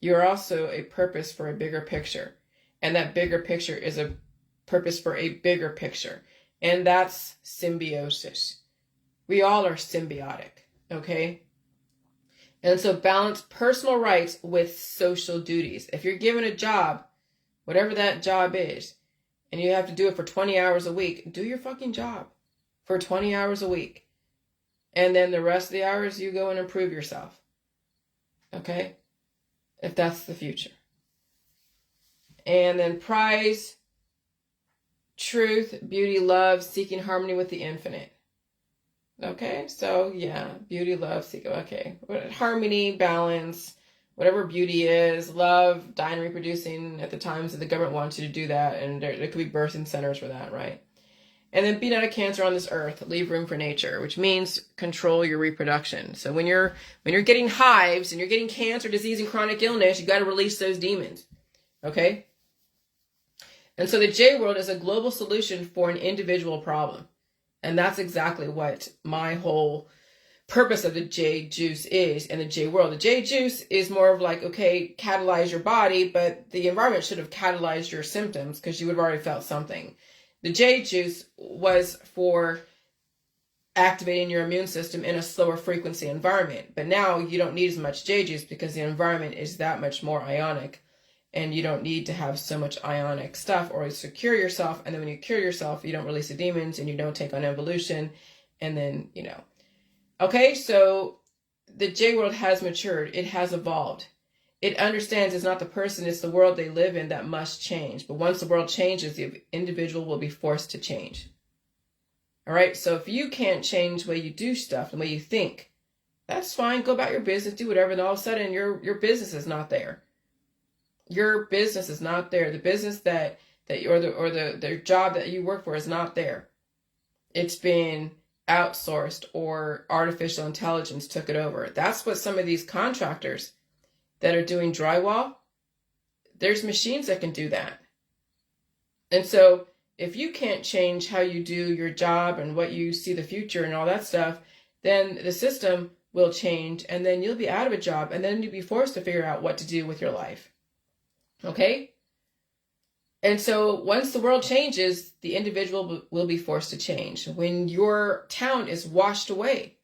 you're also a purpose for a bigger picture. And that bigger picture is a purpose for a bigger picture. And that's symbiosis. We all are symbiotic, okay? And so balance personal rights with social duties. If you're given a job, whatever that job is, and you have to do it for 20 hours a week, do your fucking job for 20 hours a week. And then the rest of the hours, you go and improve yourself. Okay? If that's the future. And then prize, truth, beauty, love, seeking harmony with the infinite. Okay, so yeah, beauty, love, seeking, okay. Harmony, balance, whatever beauty is, love, dying, reproducing at the times that the government wants you to do that, and there could be birthing centers for that, right? And then be not a cancer on this earth, leave room for nature, which means control your reproduction. So when you're getting hives and you're getting cancer, disease, and chronic illness, you got to release those demons, okay? And so the J world is a global solution for an individual problem. And that's exactly what my whole purpose of the J juice is and the J world. The J juice is more of like, okay, catalyze your body, but the environment should have catalyzed your symptoms because you would have already felt something. The J juice was for activating your immune system in a slower frequency environment. But now you don't need as much J juice because the environment is that much more ionic. And you don't need to have so much ionic stuff or secure yourself. And then when you cure yourself, you don't release the demons and you don't take on evolution. And then, Okay, so the J world has matured. It has evolved. It understands it's not the person, it's the world they live in that must change. But once the world changes, the individual will be forced to change. All right, so if you can't change the way you do stuff, the way you think, that's fine. Go about your business, do whatever. And all of a sudden, your business is not there. Your business is not there. The business the job that you work for is not there. It's been outsourced or artificial intelligence took it over. That's what some of these contractors that are doing drywall, there's machines that can do that. And so if you can't change how you do your job and what you see the future and all that stuff, then the system will change, and then you'll be out of a job, and then you'll be forced to figure out what to do with your life. Okay? And so once the world changes, the individual will be forced to change. When your town is washed away,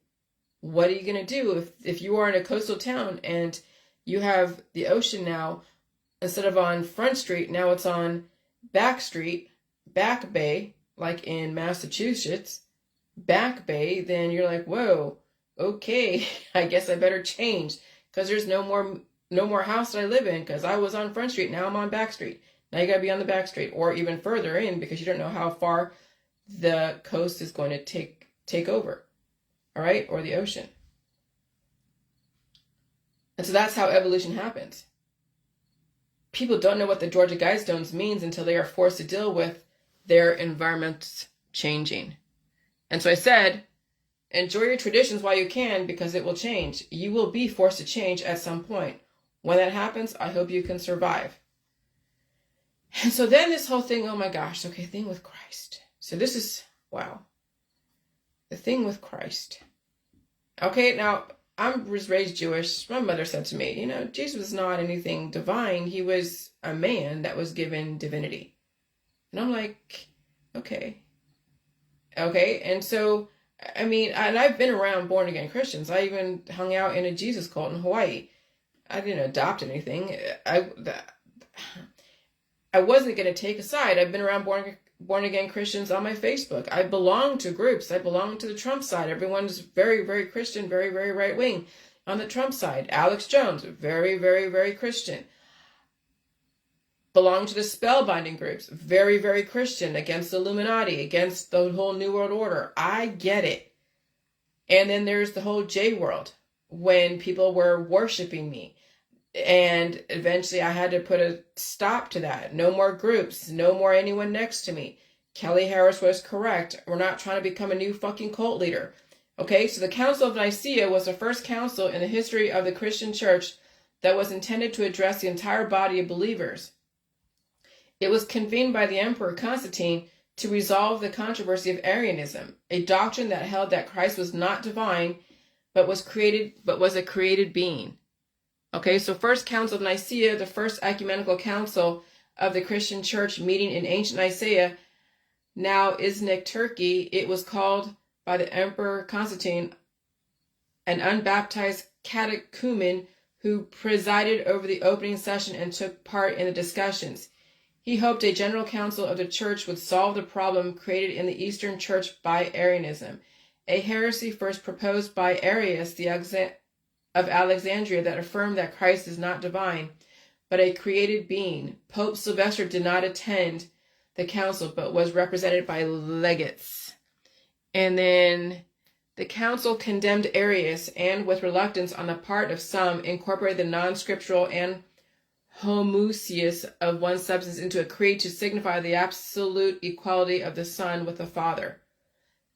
what are you going to do if you are in a coastal town and you have the ocean now, instead of on Front Street, now it's on Back Street, Back Bay, like in Massachusetts, Back Bay, then you're like, whoa, okay, I guess I better change, because there's no more house that I live in, because I was on Front Street, now I'm on Back Street. Now you got to be on the back street, or even further in, because you don't know how far the coast is going to take over, all right, or the ocean. And so that's how evolution happens. People don't know what the Georgia Guidestones means until they are forced to deal with their environment changing. And so I said, enjoy your traditions while you can, because it will change. You will be forced to change at some point. When that happens, I hope you can survive. And so then this whole thing, oh my gosh, okay, thing with Christ. So this is, wow. The thing with Christ. Okay, now, I was raised Jewish. My mother said to me, Jesus was not anything divine. He was a man that was given divinity. And I'm like, okay. And so, I mean, and I've been around born-again Christians. I even hung out in a Jesus cult in Hawaii. I didn't adopt anything. I wasn't going to take a side. I've been around born-again Christians on my Facebook. I belong to groups. I belong to the Trump side. Everyone's very, very Christian, very, very right-wing on the Trump side. Alex Jones, very, very, very Christian. Belong to the spellbinding groups. Very, very Christian, against the Illuminati, against the whole New World Order. I get it. And then there's the whole J world, when people were worshiping me. And eventually I had to put a stop to that. No more groups. No more anyone next to me. Kelly Harris was correct. We're not trying to become a new fucking cult leader. Okay, so the Council of Nicaea was the first council in the history of the Christian church that was intended to address the entire body of believers. It was convened by the Emperor Constantine to resolve the controversy of Arianism, a doctrine that held that Christ was not divine, but was a created being. Okay, so First Council of Nicaea, the first ecumenical council of the Christian church meeting in ancient Nicaea, now Iznik, Turkey. It was called by the Emperor Constantine, an unbaptized catechumen who presided over the opening session and took part in the discussions. He hoped a general council of the church would solve the problem created in the Eastern Church by Arianism, a heresy first proposed by Arius of Alexandria that affirmed that Christ is not divine, but a created being. Pope Sylvester did not attend the council, but was represented by legates. And then the council condemned Arius, and with reluctance on the part of some, incorporated the non-scriptural and homoousios of one substance into a creed to signify the absolute equality of the Son with the Father.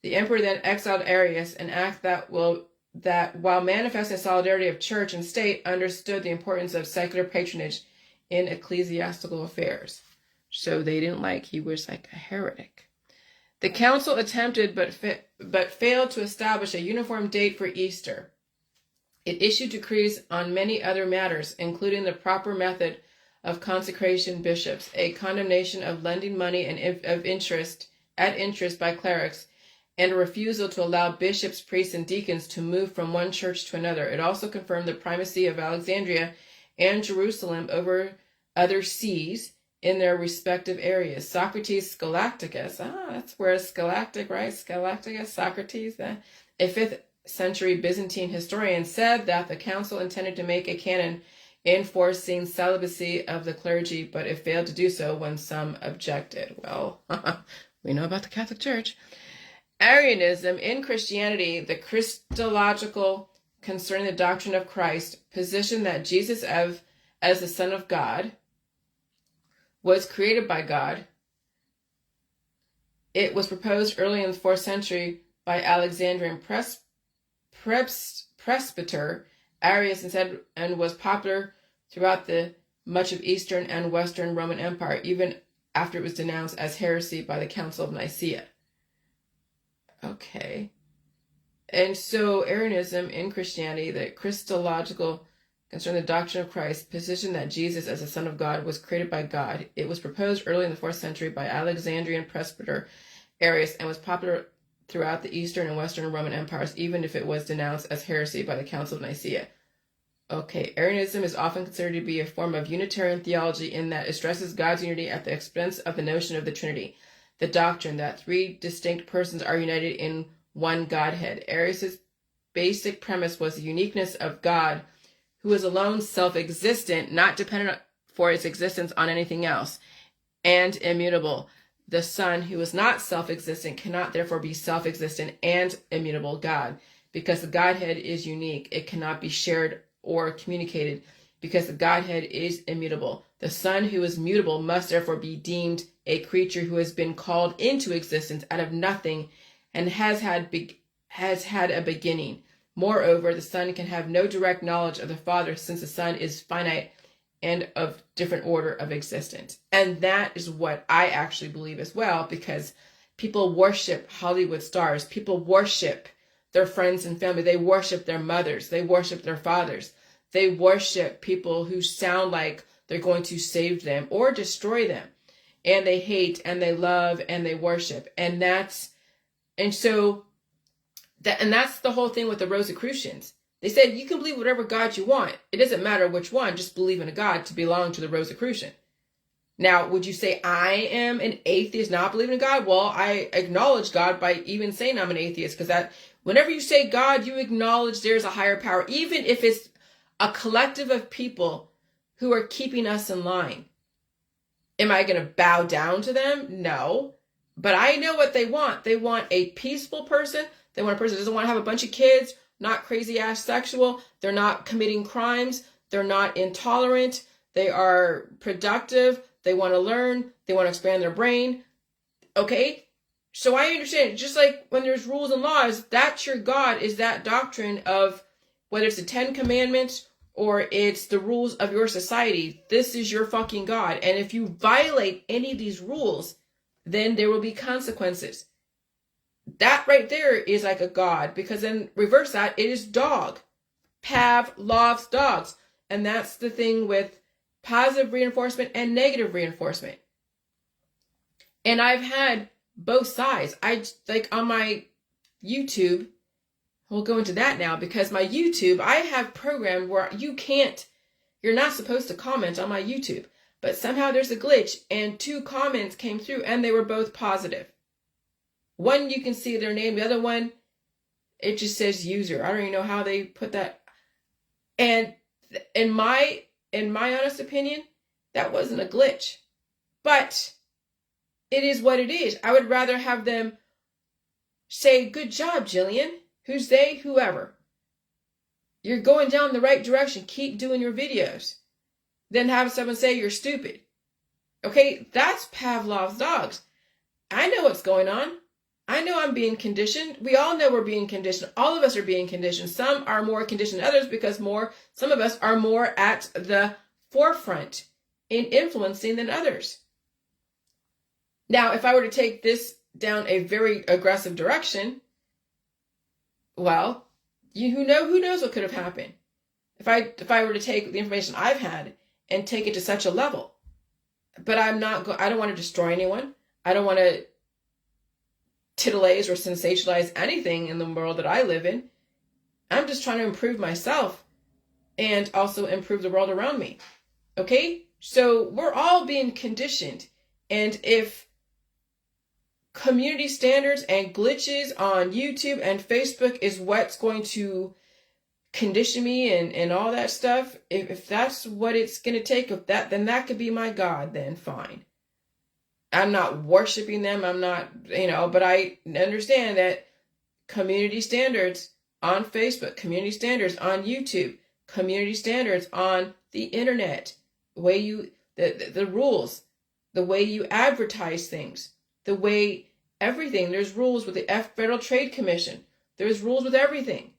The emperor then exiled Arius, an act that while manifesting solidarity of church and state, understood the importance of secular patronage in ecclesiastical affairs. So they didn't he was like a heretic. The council attempted but failed to establish a uniform date for Easter. It issued decrees on many other matters, including the proper method of consecration bishops, a condemnation of lending money and at interest by clerics, and a refusal to allow bishops, priests, and deacons to move from one church to another. It also confirmed the primacy of Alexandria and Jerusalem over other sees in their respective areas. Socrates Scholasticus, that's where Scholastic, right? Scholasticus, Socrates, a 5th century Byzantine historian, said that the council intended to make a canon enforcing celibacy of the clergy, but it failed to do so when some objected. Well, we know about the Catholic Church. Arianism in Christianity, the Christological concerning the doctrine of Christ, positioned that Jesus as the Son of God was created by God. It was proposed early in the 4th century by Alexandrian presbyter Arius and was popular throughout much of Eastern and Western Roman Empire, even after it was denounced as heresy by the Council of Nicaea. Okay. And so Arianism in Christianity, the Christological concerning the doctrine of Christ, position that Jesus as the Son of God was created by God. It was proposed early in the 4th century by Alexandrian presbyter Arius and was popular throughout the Eastern and Western Roman empires, even if it was denounced as heresy by the Council of Nicaea. Okay, Arianism is often considered to be a form of Unitarian theology in that it stresses God's unity at the expense of the notion of the Trinity, the doctrine that 3 distinct persons are united in one Godhead. Arius' basic premise was the uniqueness of God, who is alone self-existent, not dependent for its existence on anything else, and immutable. The Son, who is not self-existent, cannot therefore be self-existent and immutable God, because the Godhead is unique. It cannot be shared or communicated, because the Godhead is immutable. The Son, who is mutable, must therefore be deemed a creature who has been called into existence out of nothing and has had a beginning. Moreover, the Son can have no direct knowledge of the Father, since the Son is finite and of different order of existence. And that is what I actually believe as well, because people worship Hollywood stars. People worship their friends and family. They worship their mothers. They worship their fathers. They worship people who sound like they're going to save them or destroy them. And they hate and they love and they worship. And that's the whole thing with the Rosicrucians. They said, you can believe whatever God you want. It doesn't matter which one. Just believe in a God to belong to the Rosicrucian. Now, would you say I am an atheist not believing in God? Well, I acknowledge God by even saying I'm an atheist, because that whenever you say God, you acknowledge there's a higher power, even if it's a collective of people who are keeping us in line. Am I going to bow down to them? No. But I know what they want. They want a peaceful person. They want a person who doesn't want to have a bunch of kids, not crazy ass sexual. They're not committing crimes. They're not intolerant. They are productive. They want to learn. They want to expand their brain. Okay? So I understand, just like when there's rules and laws, that's your God, is that doctrine of whether it's the 10 Commandments or it's the rules of your society. This is your fucking God. And if you violate any of these rules, then there will be consequences. That right there is like a God, because then reverse that, it is dog. Pavlov's dogs. And that's the thing with positive reinforcement and negative reinforcement. And I've had both sides. Like on my YouTube, we'll go into that now, because my YouTube, I have programmed where you're not supposed to comment on my YouTube. But somehow there's a glitch, and 2 comments came through and they were both positive. One, you can see their name. The other one, it just says user. I don't even know how they put that. And in my honest opinion, that wasn't a glitch. But it is what it is. I would rather have them say, good job, Jillian. Who's they? Whoever. You're going down the right direction. Keep doing your videos. Then have someone say you're stupid. Okay, that's Pavlov's dogs. I know what's going on. I know I'm being conditioned. We all know we're being conditioned. All of us are being conditioned. Some are more conditioned than others because some of us are more at the forefront in influencing than others. Now, if I were to take this down a very aggressive direction, well, who knows what could have happened if I were to take the information I've had and take it to such a level. But I don't want to destroy anyone. I don't want to titillate or sensationalize anything in the world that I live in. I'm just trying to improve myself and also improve the world around me. Okay? So we're all being conditioned. And if community standards and glitches on YouTube and Facebook is what's going to condition me and all that stuff, if that's what it's going to take, then that could be my God, then fine. I'm not worshiping them. I'm not, but I understand that community standards on Facebook, community standards on YouTube, community standards on the internet, the rules, the way you advertise things, the way everything. There's rules with the Federal Trade Commission. There's rules with everything.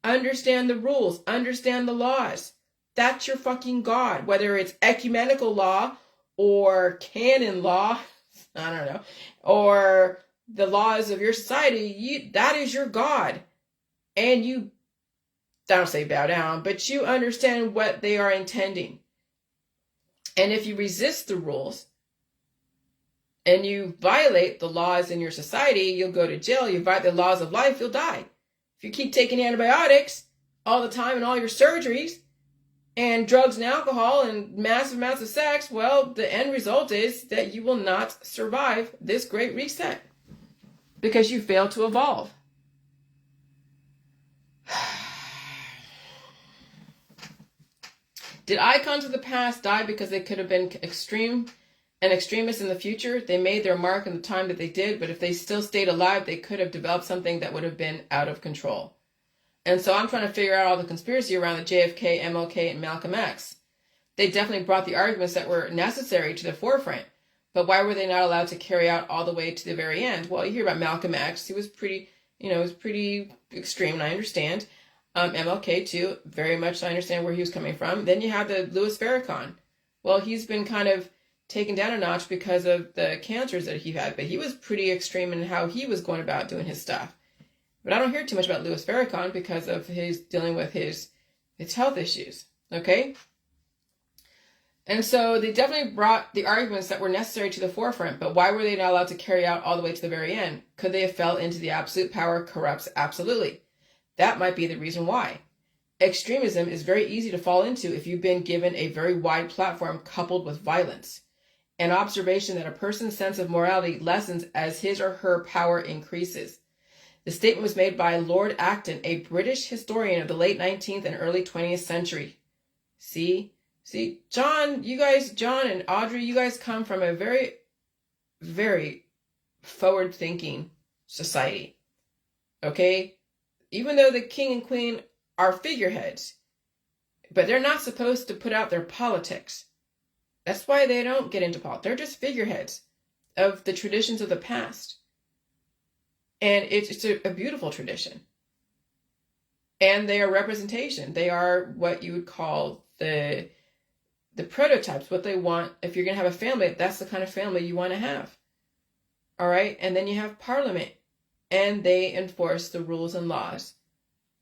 Understand the rules. Understand the laws. That's your fucking God. Whether it's ecumenical law or canon law, I don't know, or the laws of your society, that is your God. And you, I don't say bow down, but you understand what they are intending. And if you resist the rules and you violate the laws in your society, you'll go to jail. You violate the laws of life, you'll die. If you keep taking antibiotics all the time and all your surgeries and drugs and alcohol and massive amounts of sex, well, the end result is that you will not survive this great reset because you failed to evolve. Did icons of the past die because they could have been extremists in the future? They made their mark in the time that they did, but if they still stayed alive, they could have developed something that would have been out of control. And so I'm trying to figure out all the conspiracy around the JFK, MLK, and Malcolm X. They definitely brought the arguments that were necessary to the forefront, but why were they not allowed to carry out all the way to the very end? Well, you hear about Malcolm X. He was pretty extreme, and I understand. MLK too, very much I understand where he was coming from. Then you have the Louis Farrakhan. Well, he's been kind of taken down a notch because of the cancers that he had, but he was pretty extreme in how he was going about doing his stuff. But I don't hear too much about Louis Farrakhan because of his dealing with his health issues. Okay? And so they definitely brought the arguments that were necessary to the forefront, but why were they not allowed to carry out all the way to the very end? Could they have fell into the absolute power corrupts? Absolutely. That might be the reason why. Extremism is very easy to fall into if you've been given a very wide platform coupled with violence. An observation that a person's sense of morality lessens as his or her power increases. The statement was made by Lord Acton, a British historian of the late 19th and early 20th century. See, John and Audrey, you guys come from a very, very forward-thinking society. Okay? Even though the king and queen are figureheads, but they're not supposed to put out their politics. That's why they don't get into politics. They're just figureheads of the traditions of the past. And it's a beautiful tradition. And they are representation. They are what you would call the prototypes, what they want. If you're going to have a family, that's the kind of family you want to have. All right? And then you have parliament. And they enforce the rules and laws.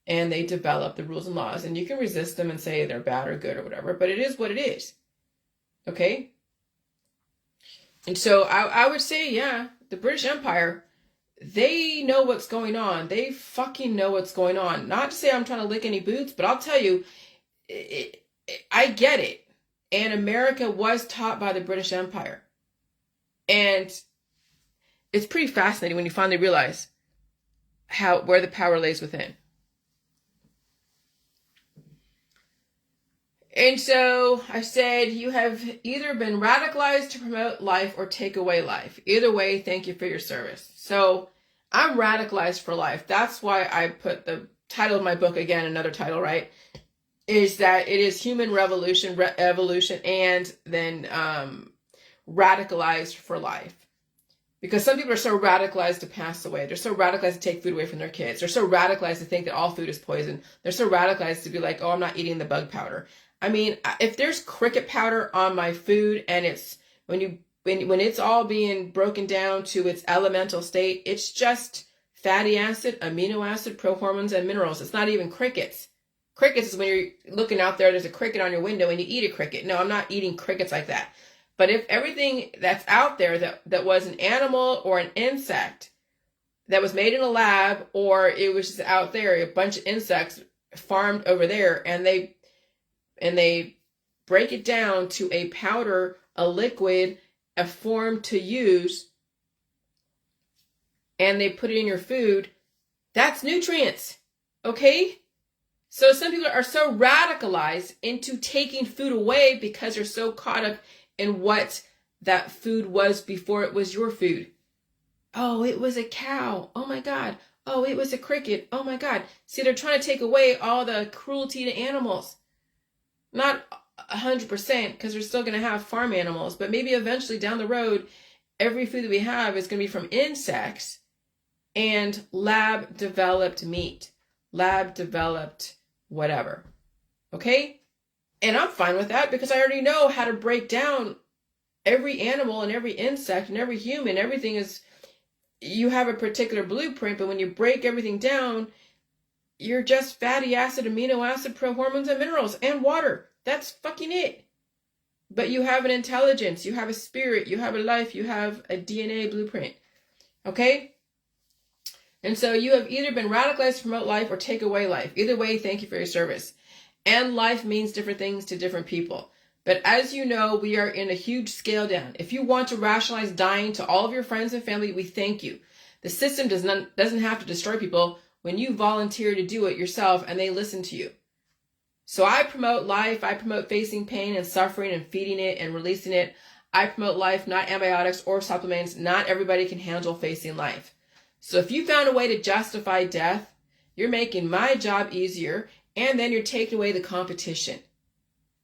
And they develop the rules and laws. And you can resist them and say they're bad or good or whatever. But it is what it is. Okay? And so I would say, yeah, the British Empire, they know what's going on. They fucking know what's going on. Not to say I'm trying to lick any boots, but I'll tell you, I get it. And America was taught by the British Empire. And it's pretty fascinating when you finally realize where the power lays within. And so I said, you have either been radicalized to promote life or take away life. Either way, thank you for your service. So I'm radicalized for life. That's why I put the title of my book, again, another title, right? Is that it is human revolution, evolution, and then radicalized for life. Because some people are so radicalized to pass away. They're so radicalized to take food away from their kids. They're so radicalized to think that all food is poison. They're so radicalized to be like, oh, I'm not eating the bug powder. I mean, if there's cricket powder on my food and it's when it's all being broken down to its elemental state, it's just fatty acid, amino acid, prohormones, and minerals. It's not even crickets. Crickets is when you're looking out there's a cricket on your window and you eat a cricket. No, I'm not eating crickets like that. But if everything that's out there that was an animal or an insect that was made in a lab, or it was just out there, a bunch of insects farmed over there, and they break it down to a powder, a liquid, a form to use, and they put it in your food, that's nutrients, okay? So some people are so radicalized into taking food away because they're so caught up in what that food was before it was your food. Oh, it was a cow. Oh my God. Oh, it was a cricket. Oh my God. See, they're trying to take away all the cruelty to animals. Not 100%, because we're still going to have farm animals, but maybe eventually down the road, every food that we have is going to be from insects and lab developed meat, lab developed whatever. Okay? And I'm fine with that because I already know how to break down every animal and every insect and every human. Everything is, you have a particular blueprint, but when you break everything down, you're just fatty acid, amino acid, prohormones, and minerals, and water. That's fucking it. But you have an intelligence, you have a spirit, you have a life, you have a DNA blueprint. Okay? And so you have either been radicalized to promote life or take away life. Either way, thank you for your service. And life means different things to different people. But as you know, we are in a huge scale down. If you want to rationalize dying to all of your friends and family, we thank you. The system doesn't have to destroy people when you volunteer to do it yourself and they listen to you. So I promote life. I promote facing pain and suffering and feeding it and releasing it. I promote life, not antibiotics or supplements. Not everybody can handle facing life. So if you found a way to justify death, you're making my job easier, and then you're taking away the competition.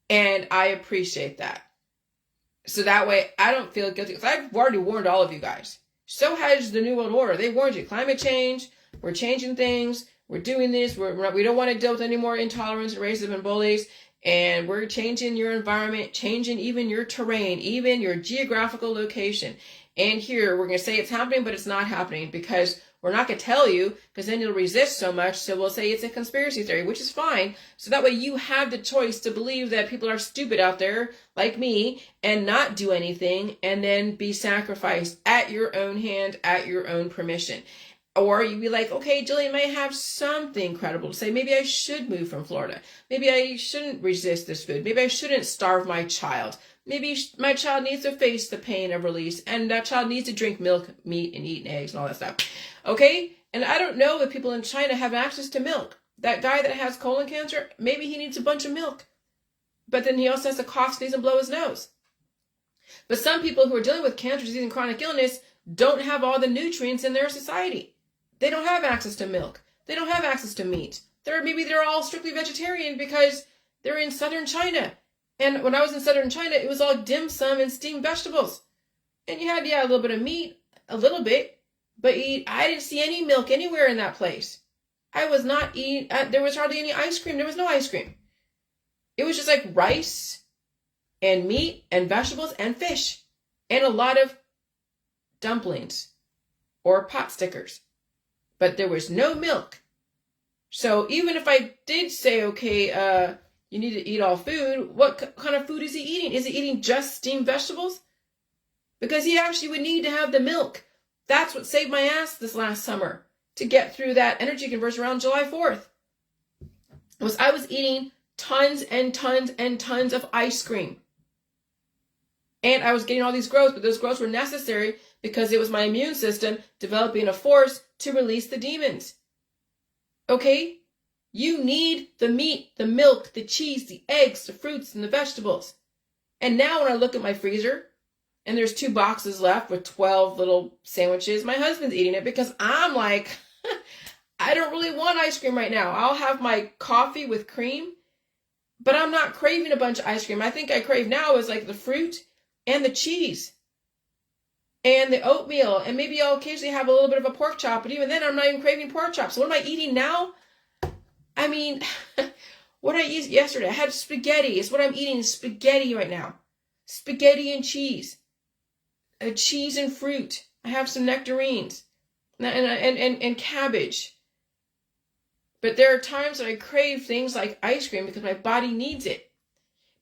And I appreciate that. So that way I don't feel guilty. Because I've already warned all of you guys. So has the New World Order. They warned you. Climate change. We're changing things. We're doing this. We don't want to deal with any more intolerance and racism and bullies. And we're changing your environment, changing even your terrain, even your geographical location. And here we're going to say it's happening, but it's not happening because we're not going to tell you because then you'll resist so much. So we'll say it's a conspiracy theory, which is fine. So that way you have the choice to believe that people are stupid out there like me and not do anything and then be sacrificed at your own hand, at your own permission. Or you'd be like, okay, Jillian might have something credible to say. Maybe I should move from Florida. Maybe I shouldn't resist this food. Maybe I shouldn't starve my child. Maybe my child needs to face the pain of release, and that child needs to drink milk, meat, and eat eggs and all that stuff. Okay? And I don't know if people in China have access to milk. That guy that has colon cancer, maybe he needs a bunch of milk. But then he also has to cough, sneeze, and blow his nose. But some people who are dealing with cancer, disease, and chronic illness don't have all the nutrients in their society. They don't have access to milk. They don't have access to meat. Maybe they're all strictly vegetarian because they're in southern China. And when I was in southern China, it was all dim sum and steamed vegetables. And you had, a little bit of meat, a little bit, but I didn't see any milk anywhere in that place. I was not eating, there was hardly any ice cream. There was no ice cream. It was just like rice and meat and vegetables and fish and a lot of dumplings or pot stickers. But there was no milk. So even if I did say, okay, you need to eat all food, what kind of food is he eating? Is he eating just steamed vegetables? Because he actually would need to have the milk. That's what saved my ass this last summer to get through that energy conversion around July 4th. I was eating tons and tons and tons of ice cream. And I was getting all these growths, but those growths were necessary because it was my immune system developing a force to release the demons. Okay? You need the meat, the milk, the cheese, the eggs, the fruits, and the vegetables. And now when I look at my freezer, and there's 2 boxes left with 12 little sandwiches, my husband's eating it because I'm like, I don't really want ice cream right now. I'll have my coffee with cream, but I'm not craving a bunch of ice cream. I think I crave now is like the fruit and the cheese and the oatmeal, and maybe I'll occasionally have a little bit of a pork chop, but even then I'm not even craving pork chops. So what am I eating now? I mean, what I ate yesterday, I had spaghetti. It's what I'm eating is spaghetti right now. Spaghetti and cheese. Cheese and fruit. I have some nectarines and cabbage. But there are times that I crave things like ice cream because my body needs it.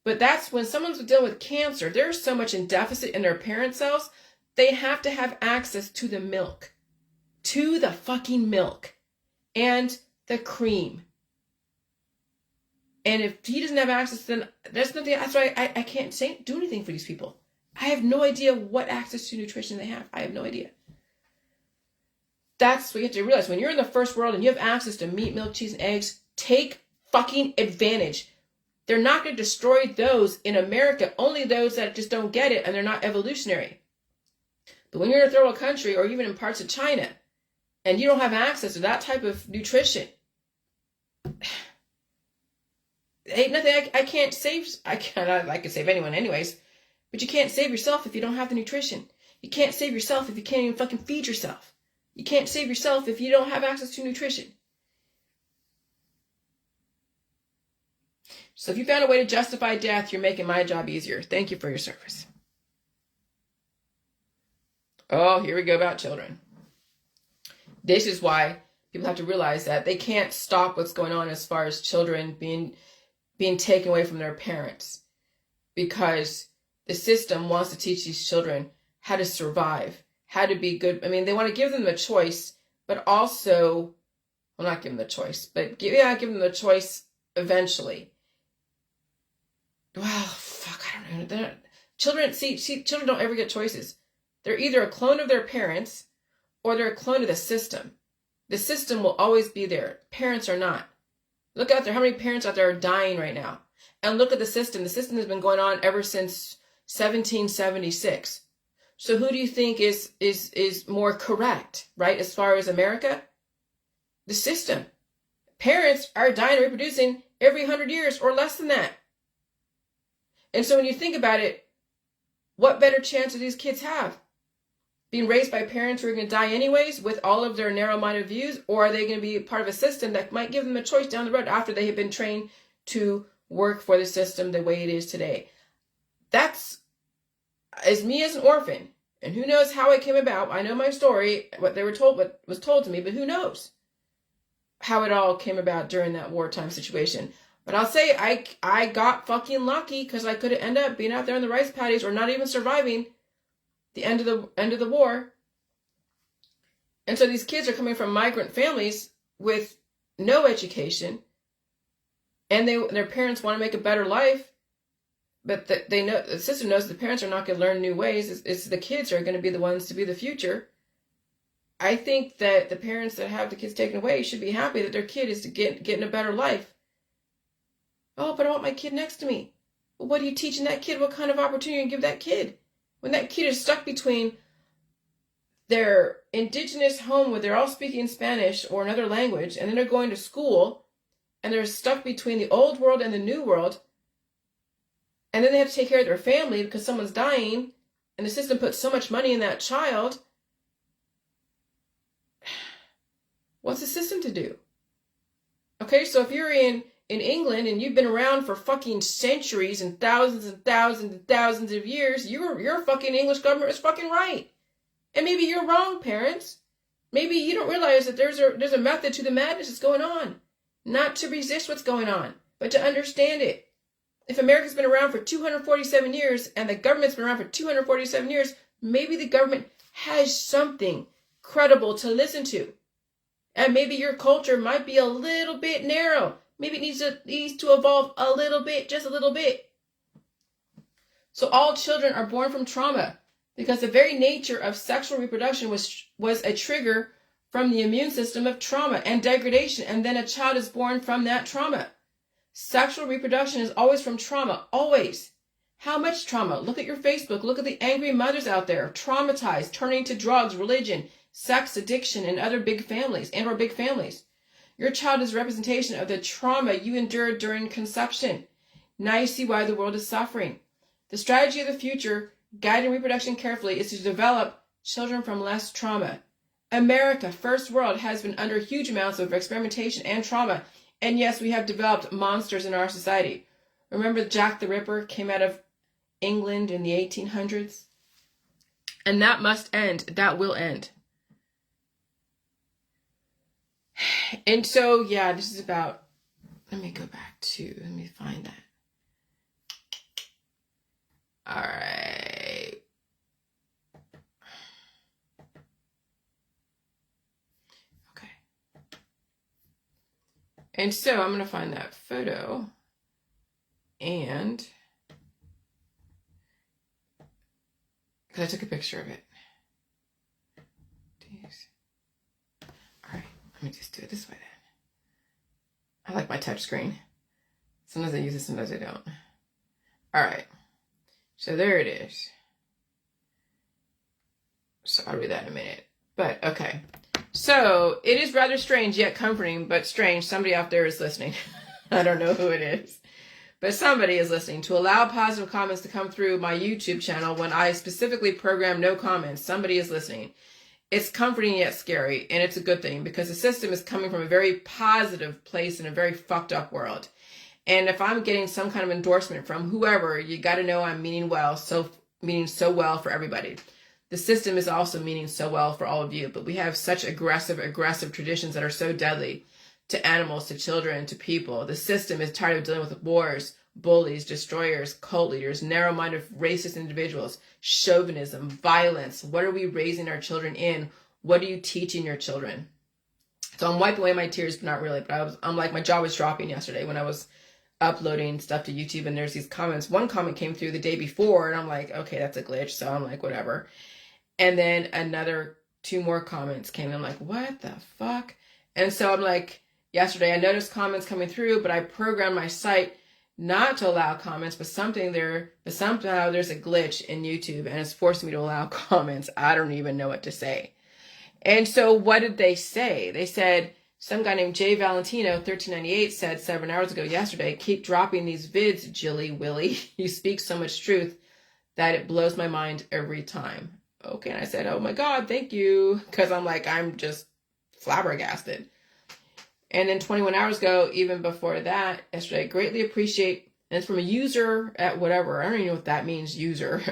But that's when someone's dealing with cancer, there's so much in deficit in their parent cells, they have to have access to the milk. To the fucking milk. And the cream. And if he doesn't have access, then there's nothing. That's why I can't do anything for these people. I have no idea what access to nutrition they have. I have no idea. That's what you have to realize. When you're in the first world and you have access to meat, milk, cheese, and eggs, take fucking advantage. They're not going to destroy those in America, only those that just don't get it and they're not evolutionary. But when you're in a third world country or even in parts of China and you don't have access to that type of nutrition, ain't nothing I can't save. I can save anyone anyways, but you can't save yourself if you don't have the nutrition. You can't save yourself if you can't even fucking feed yourself. You can't save yourself if you don't have access to nutrition. So if you found a way to justify death, you're making my job easier. Thank you for your service. Oh, here we go about children. This is why people have to realize that they can't stop what's going on as far as children being taken away from their parents, because the system wants to teach these children how to survive, how to be good. I mean, they want to give them the choice, but also, well, not give them the choice, but give them the choice eventually. Well, fuck, I don't know. Children don't ever get choices. They're either a clone of their parents or they're a clone of the system. The system will always be there. Parents are not. Look out there. How many parents out there are dying right now? And look at the system. The system has been going on ever since 1776. So who do you think is more correct, right? As far as America? The system. Parents are dying and reproducing every 100 years or less than that. And so when you think about it, what better chance do these kids have? Being raised by parents who are going to die anyways with all of their narrow-minded views, or are they going to be part of a system that might give them a choice down the road after they have been trained to work for the system the way it is today? That's as me as an orphan, and who knows how it came about. I know my story, what was told to me, but who knows how it all came about during that wartime situation. But I'll say I got fucking lucky, because I could have ended up being out there in the rice paddies or not even surviving the end of the war. And so these kids are coming from migrant families with no education, and their parents want to make a better life, but they know the system knows the parents are not going to learn new ways. It's the kids who are going to be the ones to be the future. I think that the parents that have the kids taken away should be happy that their kid is getting a better life. Oh, but I want my kid next to me. Well, what are you teaching that kid? What kind of opportunity you give that kid? When that kid is stuck between their indigenous home where they're all speaking Spanish or another language, and then they're going to school, and they're stuck between the old world and the new world, and then they have to take care of their family because someone's dying, and the system puts so much money in that child. What's the system to do? Okay, so if you're in England and you've been around for fucking centuries and thousands and thousands and thousands of years, your fucking English government is fucking right. And maybe you're wrong, parents. Maybe you don't realize that there's a method to the madness that's going on. Not to resist what's going on, but to understand it. If America's been around for 247 years and the government's been around for 247 years, maybe the government has something credible to listen to. And maybe your culture might be a little bit narrow. Maybe it needs to evolve a little bit, just a little bit. So all children are born from trauma, because the very nature of sexual reproduction was a trigger from the immune system of trauma and degradation, and then a child is born from that trauma. Sexual reproduction is always from trauma, always. How much trauma? Look at your Facebook. Look at the angry mothers out there, traumatized, turning to drugs, religion, sex addiction, and other big families, and/or big families. Your child is a representation of the trauma you endured during conception. Now you see why the world is suffering. The strategy of the future, guiding reproduction carefully, is to develop children from less trauma. America, first world, has been under huge amounts of experimentation and trauma. And yes, we have developed monsters in our society. Remember Jack the Ripper came out of England in the 1800s? And that must end. That will end. And so, yeah, this is about, let me find that. All right. Okay. And so I'm going to find that photo, and because I took a picture of it. All right. Let me just do it this way then. I like my touch screen. Sometimes I use it, sometimes I don't. All right. So there it is. So I'll read that in a minute. But okay. So it is rather strange yet comforting, but strange. Somebody out there is listening. I don't know who it is. but somebody is listening, to allow positive comments to come through my YouTube channel when I specifically program no comments. Somebody is listening. It's comforting yet scary, and it's a good thing because the system is coming from a very positive place in a very fucked up world. And if I'm getting some kind of endorsement from whoever, you got to know I'm meaning so well for everybody. The system is also meaning so well for all of you, but we have such aggressive traditions that are so deadly to animals, to children, to people. The system is tired of dealing with wars, bullies, destroyers, cult leaders, narrow-minded racist individuals, chauvinism, violence. What are we raising our children in? What are you teaching your children? So I'm wiping away my tears, but not really. But I'm like, my jaw was dropping yesterday when I was uploading stuff to YouTube, and there's these comments. One comment came through the day before, and I'm like, okay, that's a glitch. So I'm like, whatever. And then another 2 more comments came. And I'm like, what the fuck? And so I'm like, yesterday I noticed comments coming through, but I programmed my site not to allow comments, but somehow there's a glitch in YouTube and it's forcing me to allow comments. I don't even know what to say. And so what did they say? They said, some guy named Jay Valentino, 1398, said 7 hours ago yesterday, keep dropping these vids, Jilly Willy. You speak so much truth that it blows my mind every time. Okay, and I said, oh my God, thank you. Because I'm just flabbergasted. And then 21 hours ago, even before that, yesterday, greatly appreciate, and it's from a user at whatever, I don't even know what that means, user.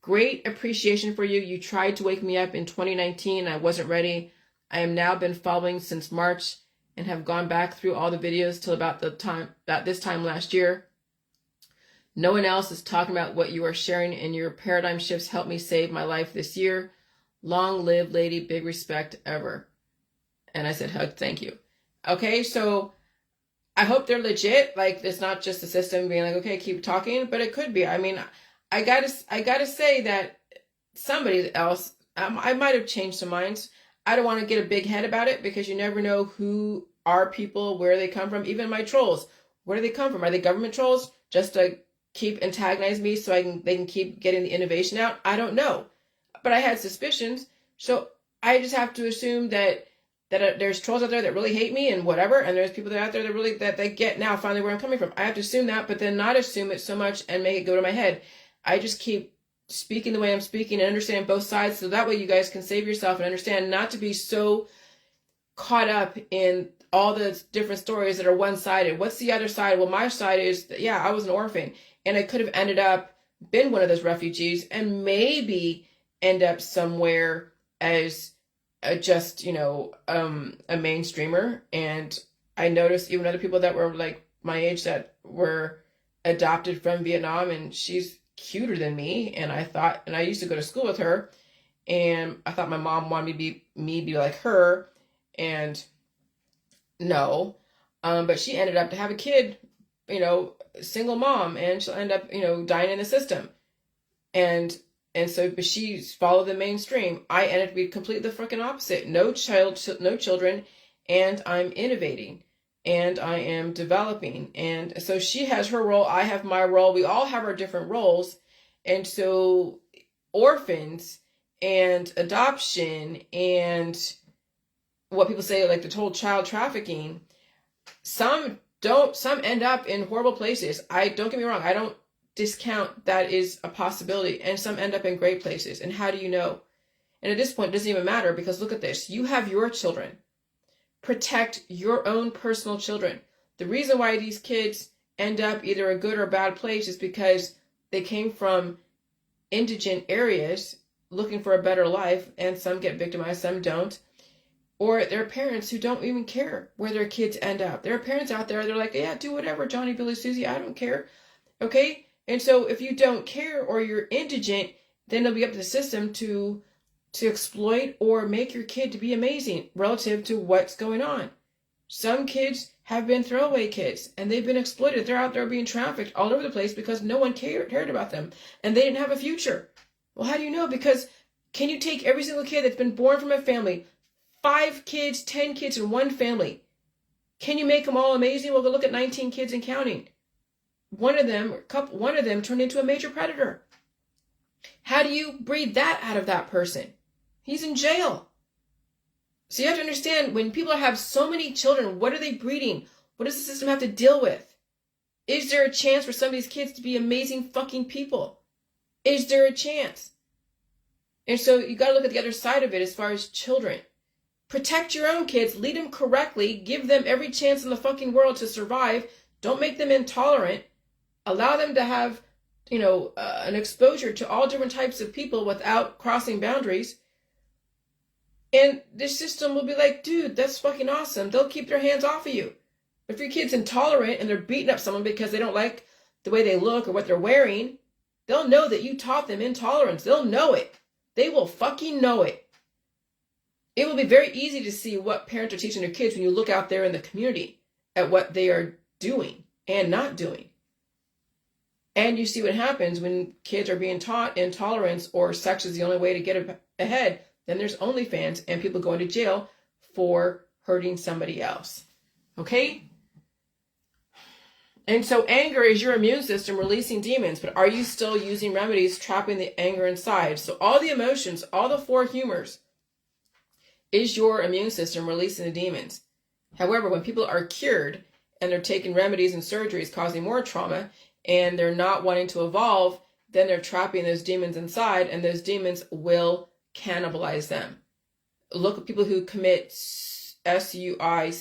Great appreciation for you. You tried to wake me up in 2019. I wasn't ready. I have now been following since March and have gone back through all the videos till about this time last year. No one else is talking about what you are sharing, and your paradigm shifts helped me save my life this year. Long live, lady. Big respect ever. And I said, hug, thank you. Okay, so I hope they're legit. Like, it's not just the system being like, okay, keep talking, but it could be. I mean, I gotta say that somebody else, I might have changed some minds. I don't want to get a big head about it because you never know who are people, where they come from. Even my trolls, where do they come from? Are they government trolls just to keep antagonizing me so they can keep getting the innovation out? I don't know, but I had suspicions, so I just have to assume that there's trolls out there that really hate me and whatever, and there's people that are out there that they get now finally where I'm coming from. I have to assume that, but then not assume it so much and make it go to my head. I just keep speaking the way I'm speaking and understand both sides, so that way you guys can save yourself and understand not to be so caught up in all the different stories that are one-sided. What's the other side? Well, my side is, yeah, I was an orphan, and I could have ended up been one of those refugees and maybe end up somewhere as a mainstreamer. And I noticed even other people that were like my age that were adopted from Vietnam, and she's cuter than me. And I used to go to school with her, and I thought my mom wanted me to be like her, and no. But she ended up to have a kid, single mom, and she'll end up, dying in the system. And so, but she's followed the mainstream. I ended up to be completely the freaking opposite. No children, and I'm innovating, and I am developing. And so she has her role, I have my role. We all have our different roles. And so orphans and adoption and what people say, like the whole child trafficking, some end up in horrible places. Don't get me wrong, I don't discount that is a possibility, and some end up in great places. And how do you know? And at this point, it doesn't even matter, because look at this. You have your children. Protect your own personal children. The reason why these kids end up either a good or bad place is because they came from indigent areas looking for a better life, and some get victimized, some don't. Or there are parents who don't even care where their kids end up. There are parents out there, they're like, yeah, do whatever, Johnny, Billy, Susie, I don't care. Okay? And so if you don't care or you're indigent, then it'll be up to the system to exploit or make your kid to be amazing relative to what's going on. Some kids have been throwaway kids, and they've been exploited. They're out there being trafficked all over the place because no one cared about them, and they didn't have a future. Well, how do you know? Because can you take every single kid that's been born from a family, 5 kids, 10 kids in one family, can you make them all amazing? Well, go look at 19 kids and counting. One of them turned into a major predator. How do you breed that out of that person? He's in jail. So you have to understand, when people have so many children, what are they breeding? What does the system have to deal with? Is there a chance for some of these kids to be amazing fucking people? Is there a chance? And so you got to look at the other side of it as far as children. Protect your own kids. Lead them correctly. Give them every chance in the fucking world to survive. Don't make them intolerant. Allow them to have, an exposure to all different types of people without crossing boundaries. And this system will be like, dude, that's fucking awesome. They'll keep their hands off of you. If your kid's intolerant and they're beating up someone because they don't like the way they look or what they're wearing, they'll know that you taught them intolerance. They'll know it. They will fucking know it. It will be very easy to see what parents are teaching their kids when you look out there in the community at what they are doing and not doing. And you see what happens when kids are being taught intolerance or sex is the only way to get ahead. Then there's OnlyFans and people going to jail for hurting somebody else. Okay? And so anger is your immune system releasing demons, but are you still using remedies trapping the anger inside? So all the emotions, all the four humors, is your immune system releasing the demons. However, when people are cured and they're taking remedies and surgeries causing more trauma and they're not wanting to evolve, then they're trapping those demons inside and those demons will cannibalize them. Look at people who commit suicide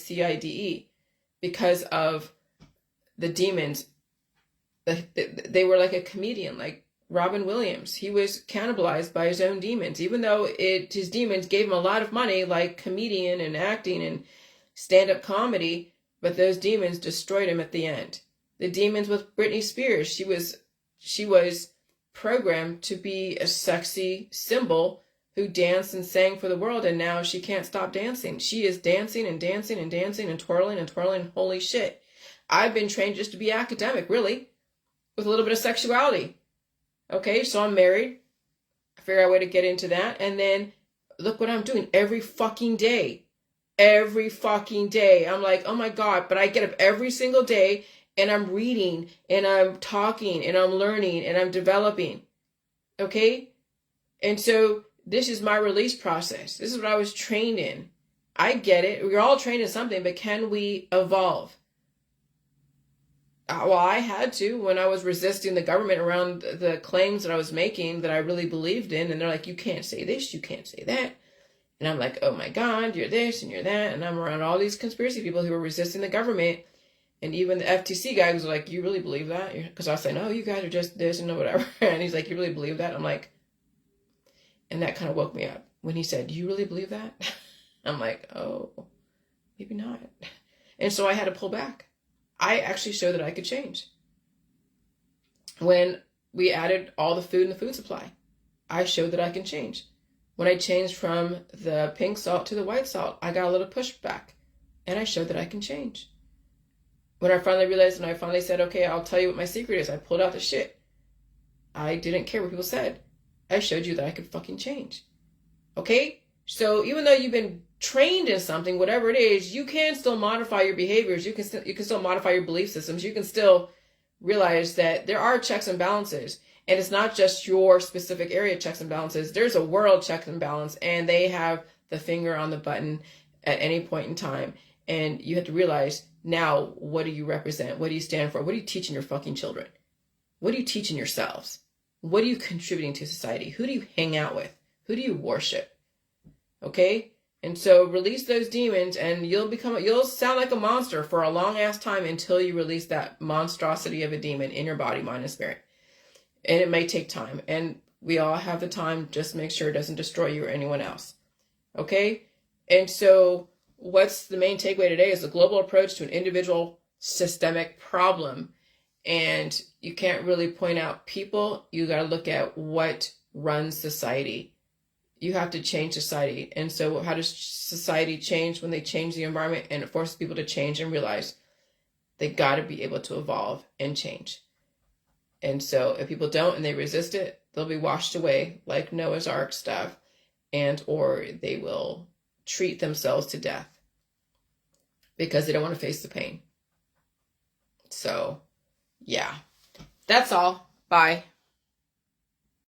because of the demons. They were like a comedian, like Robin Williams. He was cannibalized by his own demons, even though his demons gave him a lot of money, like comedian and acting and stand-up comedy, but those demons destroyed him at the end. The demons with Britney Spears, she was programmed to be a sexy symbol who danced and sang for the world, and now she can't stop dancing. She is dancing and dancing and dancing and twirling and twirling. Holy shit. I've been trained just to be academic, really, with a little bit of sexuality. Okay, so I'm married. I figure out a way to get into that, and then look what I'm doing every fucking day. Every fucking day. I'm like, oh my God, but I get up every single day and I'm reading and I'm talking and I'm learning and I'm developing. Okay? And so this is my release process. This is what I was trained in. I get it. We're all trained in something, but can we evolve? Well, I had to when I was resisting the government around the claims that I was making that I really believed in. And they're like, you can't say this, you can't say that. And I'm like, oh my God, you're this and you're that. And I'm around all these conspiracy people who are resisting the government. And even the FTC guy was like, you really believe that? Because I was saying, no, you guys are just this and whatever. And he's like, you really believe that? I'm like, and that kind of woke me up when he said, you really believe that? I'm like, oh, maybe not. And so I had to pull back. I actually showed that I could change. When we added all the food in the food supply, I showed that I can change. When I changed from the pink salt to the white salt, I got a little pushback, and I showed that I can change. When I finally realized, and I finally said, okay, I'll tell you what my secret is, I pulled out the shit. I didn't care what people said. I showed you that I could fucking change. Okay? So even though you've been trained in something, whatever it is, you can still modify your behaviors. You can still modify your belief systems. You can still realize that there are checks and balances. And it's not just your specific area checks and balances. There's a world check and balance, and they have the finger on the button at any point in time. And you have to realize, now, what do you represent? What do you stand for? What are you teaching your fucking children? What are you teaching yourselves? What are you contributing to society? Who do you hang out with? Who do you worship? Okay? And so release those demons and you'll sound like a monster for a long ass time until you release that monstrosity of a demon in your body, mind, and spirit. And it may take time. And we all have the time. Just make sure it doesn't destroy you or anyone else. Okay? And so what's the main takeaway today is a global approach to an individual systemic problem. And you can't really point out people. You got to look at what runs society. You have to change society. And so how does society change? When they change the environment, and it forces people to change and realize they got to be able to evolve and change. And so if people don't and they resist it, they'll be washed away like Noah's Ark stuff, or they will treat themselves to death because they don't want to face the pain. So, yeah, that's all. Bye.